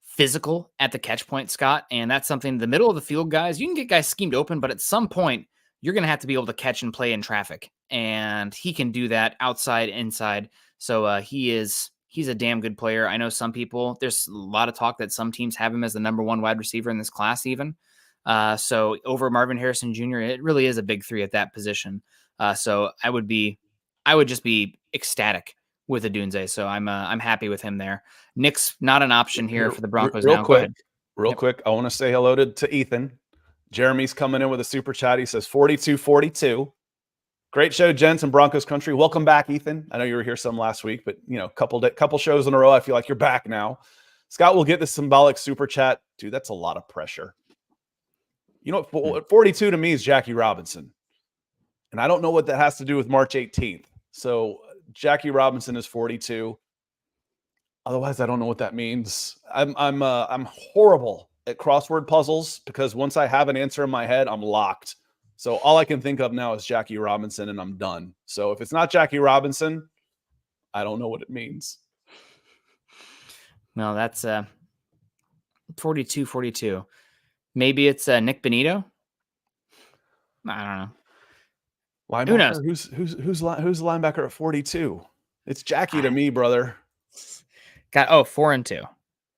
[SPEAKER 1] physical at the catch point, Scott, and that's something, the middle of the field guys, you can get guys schemed open, but at some point, you're going to have to be able to catch and play in traffic, and he can do that outside, inside. So he's a damn good player. I know some people, there's a lot of talk that some teams have him as the number one wide receiver in this class even. So over Marvin Harrison Jr., it really is a big three at that position. So I would just be ecstatic with Odunze. So I'm happy with him there. Nick's not an option here for the Broncos now. Go ahead.
[SPEAKER 2] Real quick, I want to say hello to Ethan. Jeremy's coming in with a super chat. He says 42-42. Great show, gents, and Broncos country. Welcome back, Ethan. I know you were here some last week, but couple shows in a row. I feel like you're back now. Scott will get the symbolic super chat. Dude, that's a lot of pressure. You know what? 42 to me is Jackie Robinson. And I don't know what that has to do with March 18th. So Jackie Robinson is 42. Otherwise, I don't know what that means. I'm horrible at crossword puzzles because once I have an answer in my head, I'm locked. So all I can think of now is Jackie Robinson, and I'm done. So if it's not Jackie Robinson, I don't know what it means.
[SPEAKER 1] No, that's 42-42. Maybe it's Nick Benito. I don't know.
[SPEAKER 2] Linebacker?
[SPEAKER 1] Who knows?
[SPEAKER 2] Who's linebacker at 42? It's Jackie to me, brother.
[SPEAKER 1] 4-2.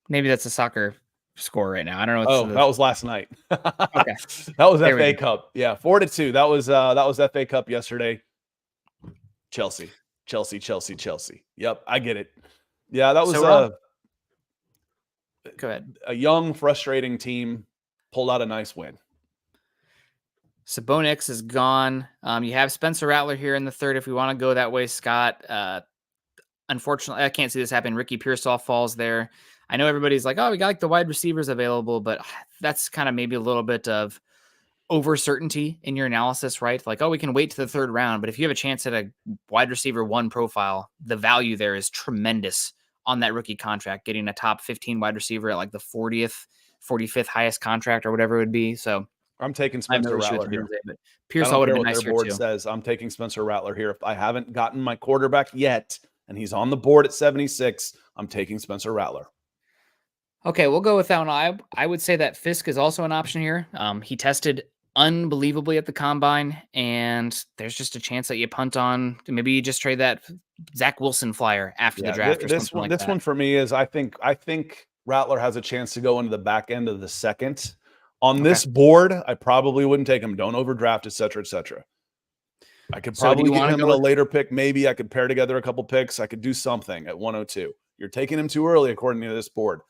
[SPEAKER 1] Maybe that's a soccer score right now. I don't know.
[SPEAKER 2] That was last night.
[SPEAKER 1] Okay,
[SPEAKER 2] that was FA Cup. Yeah, 4-2. That was FA Cup yesterday. Chelsea. Yep, I get it. Yeah, that was
[SPEAKER 1] go ahead.
[SPEAKER 2] A young, frustrating team pulled out a nice win.
[SPEAKER 1] So Bo Nix is gone. You have Spencer Rattler here in the third if we want to go that way, Scott. Unfortunately, I can't see this happen. Ricky Pearsall falls there. I know everybody's like, oh, we got like the wide receivers available, but that's kind of maybe a little bit of over certainty in your analysis, right? Like, oh, we can wait to the third round, but if you have a chance at a wide receiver one profile, the value there is tremendous on that rookie contract, getting a top 15 wide receiver at like the 40th, 45th highest contract or whatever it would be. So
[SPEAKER 2] I'm taking Spencer Rattler here.
[SPEAKER 1] But Pearsall would have been nice here
[SPEAKER 2] board
[SPEAKER 1] too.
[SPEAKER 2] Says I'm taking Spencer Rattler here. If I haven't gotten my quarterback yet, and he's on the board at 76, I'm taking Spencer Rattler.
[SPEAKER 1] Okay, we'll go with that one. I would say that Fisk is also an option here. He tested unbelievably at the combine, and there's just a chance that you punt on. Maybe you just trade that Zach Wilson flyer after the draft or something like that.
[SPEAKER 2] This one for me is I think Rattler has a chance to go into the back end of the second. On this board, I probably wouldn't take him. Don't overdraft, et cetera, et cetera. I could probably get him in a later pick. Maybe I could pair together a couple picks. I could do something at 102. You're taking him too early, according to this board.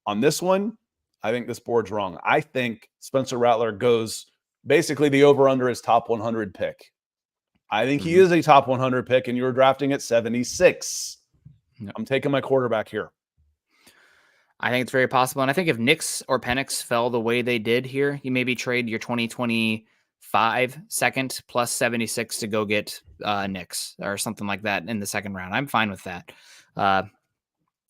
[SPEAKER 2] On this one, I think this board's wrong. I think Spencer Rattler goes basically the over-under his top 100 pick. I think he is a top 100 pick, and you were drafting at 76. Yep. I'm taking my quarterback here.
[SPEAKER 1] I think it's very possible. And I think if Nix or Penix fell the way they did here, you maybe trade your 2025 second plus 76 to go get Nix or something like that in the second round. I'm fine with that.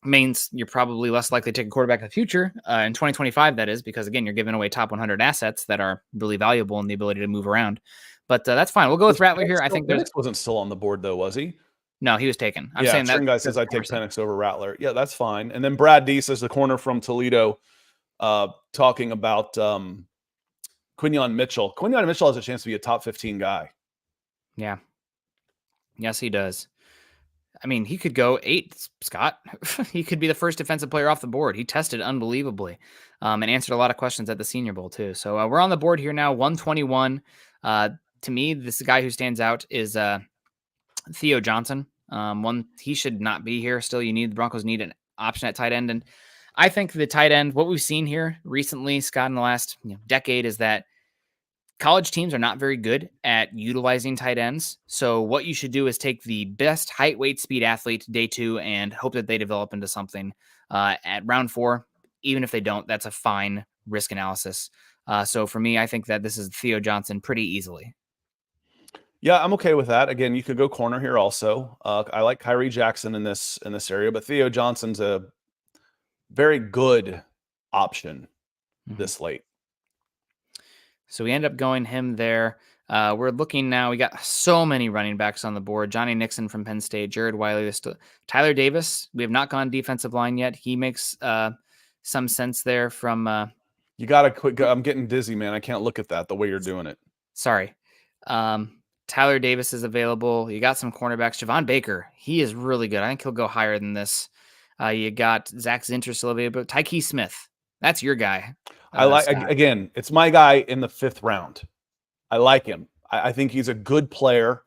[SPEAKER 1] Means you're probably less likely to take a quarterback in the future in 2025, that is, because again, you're giving away top 100 assets that are really valuable in the ability to move around. But that's fine. We'll go with Rattler here. I think
[SPEAKER 2] Penix wasn't still on the board though, was he?
[SPEAKER 1] No, he was taken. I'm saying that
[SPEAKER 2] guy says I take Penix over Rattler. Yeah, that's fine. And then Brad D says the corner from Toledo, talking about Quinyon Mitchell. Quinyon Mitchell has a chance to be a top 15 guy.
[SPEAKER 1] Yeah. Yes, he does. I mean, he could go 8, Scott. He could be the first defensive player off the board. He tested unbelievably and answered a lot of questions at the Senior Bowl, too. So we're on the board here now, 121. To me, this guy who stands out is Theo Johnson. He should not be here. Still, the Broncos need an option at tight end. And I think the tight end, what we've seen here recently, Scott, in the last decade, is that college teams are not very good at utilizing tight ends. So what you should do is take the best height, weight, speed athlete day 2 and hope that they develop into something at round 4. Even if they don't, that's a fine risk analysis. So for me, I think that this is Theo Johnson pretty easily.
[SPEAKER 2] Yeah, I'm okay with that. Again, you could go corner here also. I like Kyrie Jackson in this area, but Theo Johnson's a very good option this late.
[SPEAKER 1] So we end up going him there. We're looking now. We got so many running backs on the board. Johnny Nixon from Penn State, Jared Wiley, Tyler Davis. We have not gone defensive line yet. He makes some sense there from.
[SPEAKER 2] You got to quit. I'm getting dizzy, man. I can't look at that the way you're doing it.
[SPEAKER 1] Sorry. Tyler Davis is available. You got some cornerbacks. Javon Baker, he is really good. I think he'll go higher than this. You got Zach Zinter still available. Tyke Smith, that's your guy.
[SPEAKER 2] I like, again, it's my guy in the 5th round. I like him. I think he's a good player.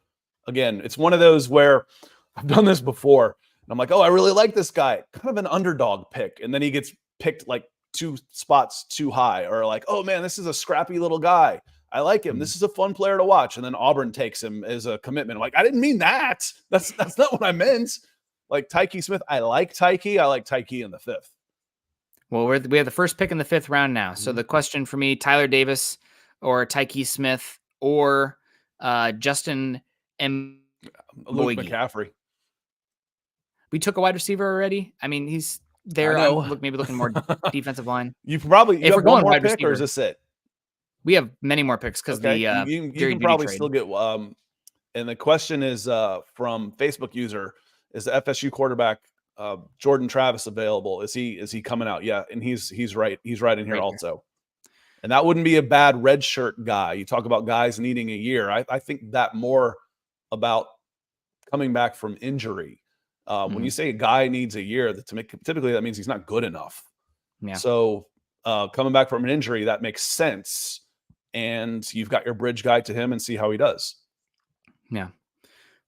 [SPEAKER 2] Again, it's one of those where I've done this before. And I'm like, oh, I really like this guy. Kind of an underdog pick. And then he gets picked like 2 spots too high, or like, oh man, this is a scrappy little guy. I like him. This is a fun player to watch. And then Auburn takes him as a commitment. I'm like, I didn't mean that. That's not what I meant. Like Tyke Smith. I like Tyke. I like Tyke in the 5th.
[SPEAKER 1] Well, we have the first pick in the 5th round now. So the question for me, Tyler Davis or Tyke Smith or Justin M.
[SPEAKER 2] Luke McCaffrey.
[SPEAKER 1] We took a wide receiver already. I mean, he's there. Maybe looking more defensive line.
[SPEAKER 2] If we're going wide receiver, or is this it?
[SPEAKER 1] We have many more picks because
[SPEAKER 2] you can probably still get. And the question is from Facebook user: is the FSU quarterback Jordan Travis available? Is he coming out? Yeah, and he's right. He's right in here also. And that wouldn't be a bad red shirt guy. You talk about guys needing a year. I think that more about coming back from injury. When you say a guy needs a year, typically that means he's not good enough.
[SPEAKER 1] Yeah.
[SPEAKER 2] So coming back from an injury, that makes sense. And you've got your bridge guy to him and see how he does.
[SPEAKER 1] Yeah.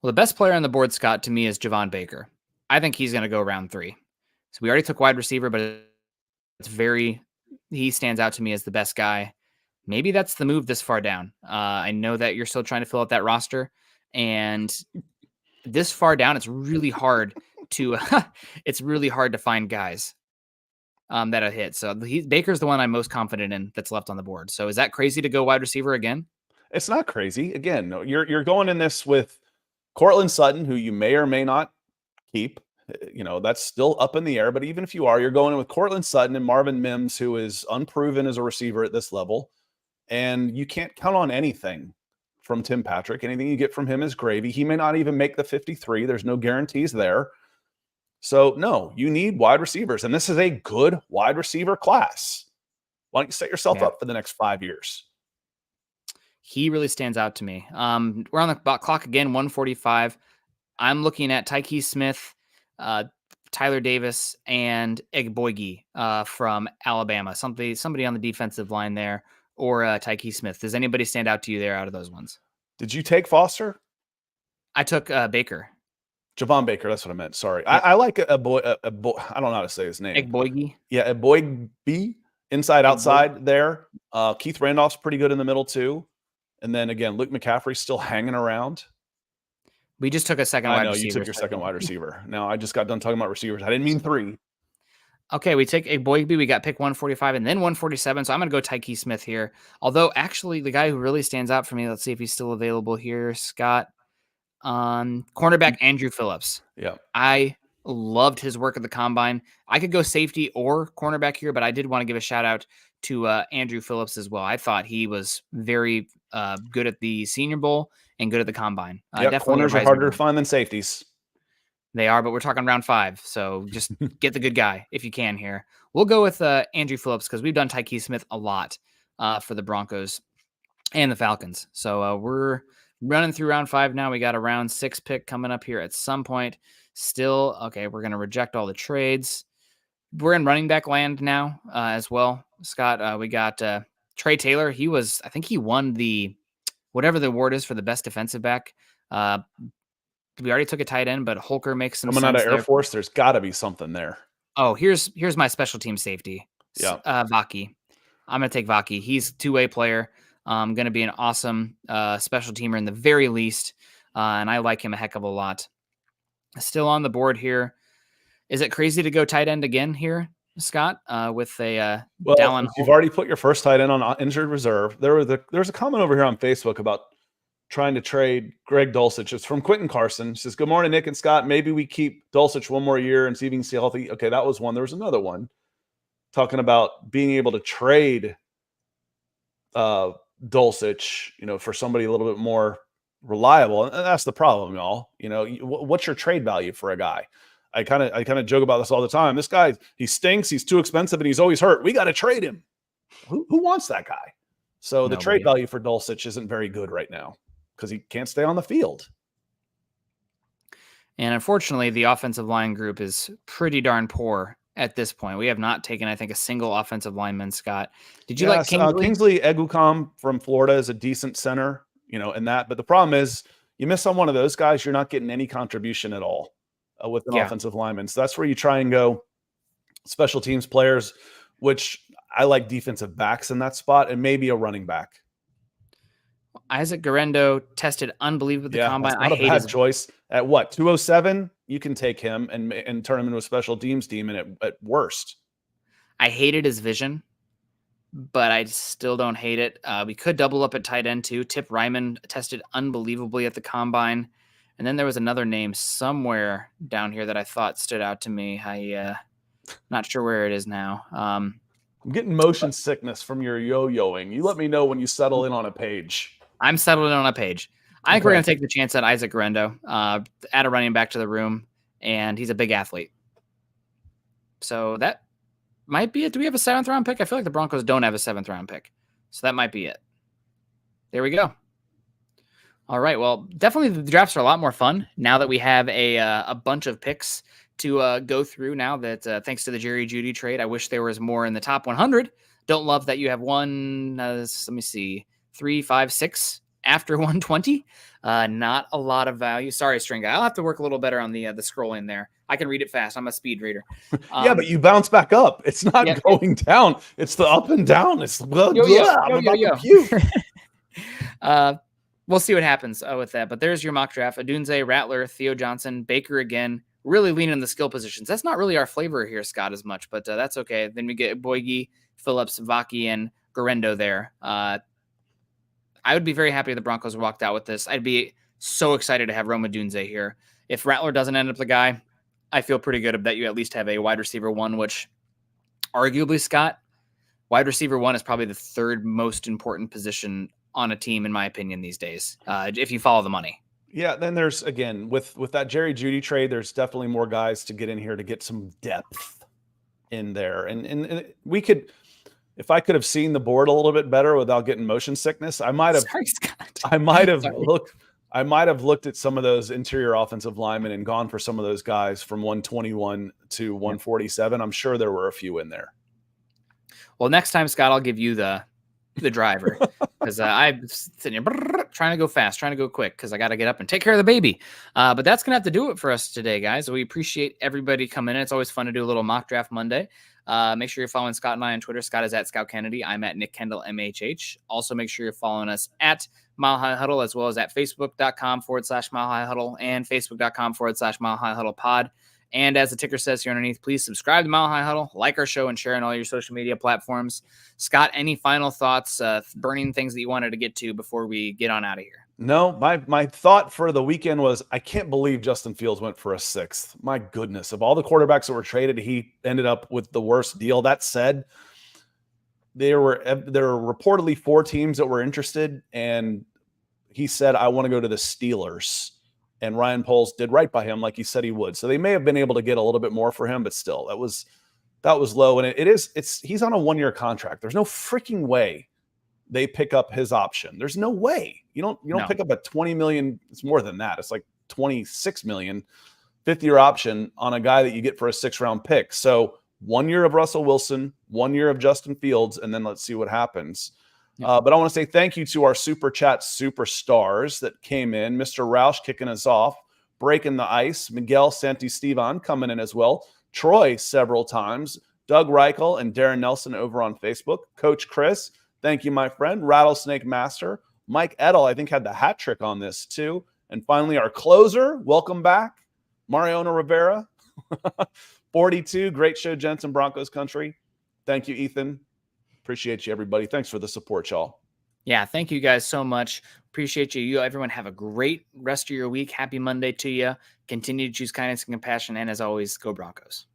[SPEAKER 1] Well, the best player on the board, Scott, to me is Javon Baker. I think he's going to go round 3. So we already took wide receiver, but he stands out to me as the best guy. Maybe that's the move this far down. I know that you're still trying to fill out that roster, and this far down, it's really hard to find guys that have hit. So Baker's the one I'm most confident in that's left on the board. So is that crazy to go wide receiver again?
[SPEAKER 2] It's not crazy. Again, no, you're going in this with Cortland Sutton, who you may or may not keep. That's still up in the air. But even if you are, you're going in with Cortland Sutton and Marvin Mims, who is unproven as a receiver at this level. And you can't count on anything from Tim Patrick. Anything you get from him is gravy. He may not even make the 53. There's no guarantees there. So, no, you need wide receivers. And this is a good wide receiver class. Why don't you set yourself up for the next 5 years?
[SPEAKER 1] He really stands out to me. We're on the clock again, 1:45. I'm looking at Tyke Smith, Tyler Davis, and Egboigi from Alabama. Somebody on the defensive line there, or Tyke Smith. Does anybody stand out to you there out of those ones?
[SPEAKER 2] Did you take Foster?
[SPEAKER 1] I took Baker.
[SPEAKER 2] Javon Baker, that's what I meant. Sorry. Yeah. I like a boy. I don't know how to say his name.
[SPEAKER 1] Egboigi.
[SPEAKER 2] Yeah, Egboigi. Inside, outside there. Keith Randolph's pretty good in the middle too. And then again, Luke McCaffrey's still hanging around.
[SPEAKER 1] We just took a second wide receiver.
[SPEAKER 2] I know, you took your second wide receiver. Now, I just got done talking about receivers. I didn't mean 3.
[SPEAKER 1] Okay, we take Egboigi. We got pick 145 and then 147. So I'm going to go Tyke Smith here. Although, actually, the guy who really stands out for me, let's see if he's still available here, Scott. Cornerback Andrew Phillips.
[SPEAKER 2] Yeah.
[SPEAKER 1] I loved his work at the combine. I could go safety or cornerback here, but I did want to give a shout out to Andrew Phillips as well. I thought he was very good at the Senior Bowl and good at the combine.
[SPEAKER 2] Corners are harder to find than safeties.
[SPEAKER 1] They are, but we're talking round 5. So just get the good guy if you can here. We'll go with Andrew Phillips because we've done Tyke Smith a lot for the Broncos and the Falcons. So we're running through round 5 now. We got a round 6 pick coming up here at some point. Still, okay, we're going to reject all the trades. We're in running back land now as well. Scott, we got Trey Taylor. I think he won whatever the award is for the best defensive back. We already took a tight end, but Holker makes some sense.
[SPEAKER 2] Coming out of Air Force, there's got to be something there.
[SPEAKER 1] Oh, here's my special team safety.
[SPEAKER 2] Yeah.
[SPEAKER 1] Vaki. I'm going to take Vaki. He's a two-way player. Going to be an awesome special teamer in the very least. And I like him a heck of a lot. Still on the board here. Is it crazy to go tight end again here, Scott, with a
[SPEAKER 2] Well,
[SPEAKER 1] Dallin?
[SPEAKER 2] you've already put your first tight end on injured reserve. There's a comment over here on Facebook about trying to trade Greg Dulcich. It's from Quentin Carson. It says, "Good morning, Nick and Scott. Maybe we keep Dulcich one more year and see if he can stay healthy." Okay, that was one. There was another one talking about being able to trade Dulcich, for somebody a little bit more reliable. And that's the problem, y'all. What's your trade value for a guy? I kind of joke about this all the time. This guy, he stinks. He's too expensive, and he's always hurt. We got to trade him. Who wants that guy? So the trade value for Dulcich isn't very good right now because he can't stay on the field.
[SPEAKER 1] And unfortunately, the offensive line group is pretty darn poor at this point. We have not taken, I think, a single offensive lineman, Scott. Did you like Kingsley?
[SPEAKER 2] Kingsley Egucom from Florida is a decent center, in that. But the problem is you miss on one of those guys, you're not getting any contribution at all with an offensive lineman. So that's where you try and go special teams players, which I like defensive backs in that spot, and maybe a running back.
[SPEAKER 1] Isaac Guerrero tested unbelievable at the combine.
[SPEAKER 2] I hate his choice. At what, 207? You can take him and turn him into a special teams team, and at worst.
[SPEAKER 1] I hated his vision, but I still don't hate it. We could double up at tight end too. Tip Ryman tested unbelievably at the combine. And then there was another name somewhere down here that I thought stood out to me. Not sure where it is now.
[SPEAKER 2] I'm getting motion sickness from your yo-yoing. You let me know when you settle in on a page.
[SPEAKER 1] I'm settled in on a page. I think we're going to take the chance at Isaac Guerrero, add a running back to the room, and he's a big athlete. So that might be it. Do we have a 7th round pick? I feel like the Broncos don't have a 7th round pick. So that might be it. There we go. All right. Well, definitely the drafts are a lot more fun now that we have a bunch of picks to go through now that thanks to the Jerry Jeudy trade. I wish there was more in the top 100. Don't love that you have one, let me see, 3, 5, 6 after 120. Not a lot of value. Sorry, String Guy. I'll have to work a little better on the scrolling there. I can read it fast. I'm a speed reader.
[SPEAKER 2] Yeah, but you bounce back up. It's not going down. It's the up and down. It's I'm about to puke.
[SPEAKER 1] We'll see what happens with that. But there's your mock draft. Adunze, Rattler, Theo Johnson, Baker again. Really leaning in the skill positions. That's not really our flavor here, Scott, as much, but that's okay. Then we get Boygi, Phillips, Vaki, and Guerrero there. I would be very happy if the Broncos walked out with this. I'd be so excited to have Rome Odunze here. If Rattler doesn't end up the guy, I feel pretty good that you at least have a wide receiver 1, which arguably, Scott, wide receiver 1 is probably the 3rd most important position on a team, in my opinion, these days, if you follow the money.
[SPEAKER 2] Yeah, then there's, again, with that Jerry Jeudy trade, there's definitely more guys to get in here to get some depth in there. And we could, if I could have seen the board a little bit better without getting motion sickness, I might have looked at some of those interior offensive linemen and gone for some of those guys from 121 to 147. I'm sure there were a few in there.
[SPEAKER 1] Well, next time, Scott, I'll give you the driver because I'm sitting here trying to go fast, trying to go quick because I got to get up and take care of the baby. But that's going to have to do it for us today, guys. We appreciate everybody coming in. It's always fun to do a little mock draft Monday. Make sure you're following Scott and I on Twitter. Scott is at Scott Kennedy. I'm at Nick Kendell MHH. Also, make sure you're following us at Mile High Huddle as well as at Facebook.com/Mile High Huddle and Facebook.com/Mile High Huddle Pod. And as the ticker says here underneath, please subscribe to Mile High Huddle, like our show, and share on all your social media platforms. Scott, any final thoughts, burning things that you wanted to get to before we get on out of here?
[SPEAKER 2] No, my thought for the weekend was I can't believe Justin Fields went for a 6th. My goodness. Of all the quarterbacks that were traded, he ended up with the worst deal. That said, there were reportedly 4 teams that were interested, and he said, I want to go to the Steelers. And Ryan Poles did right by him like he said he would. So they may have been able to get a little bit more for him, but still, that was low. And he's on a 1-year contract. There's no freaking way they pick up his option. There's no way. You don't pick up a 20 million. It's more than that. It's like 26 million 5th-year option on a guy that you get for a 6th-round pick. So 1 year of Russell Wilson, 1 year of Justin Fields, and then let's see what happens. But I want to say thank you to our Super Chat superstars that came in. Mr. Roush kicking us off, breaking the ice. Miguel Santisteban coming in as well. Troy several times. Doug Reichel and Darren Nelson over on Facebook. Coach Chris, thank you, my friend. Rattlesnake Master. Mike Edel, I think, had the hat trick on this too. And finally, our closer, welcome back, Mariano Rivera. 42, great show, gents in Broncos country. Thank you, Ethan. Appreciate you, everybody. Thanks for the support, y'all.
[SPEAKER 1] Yeah, thank you guys so much. Appreciate you. Everyone have a great rest of your week. Happy Monday to you. Continue to choose kindness and compassion. And as always, go Broncos.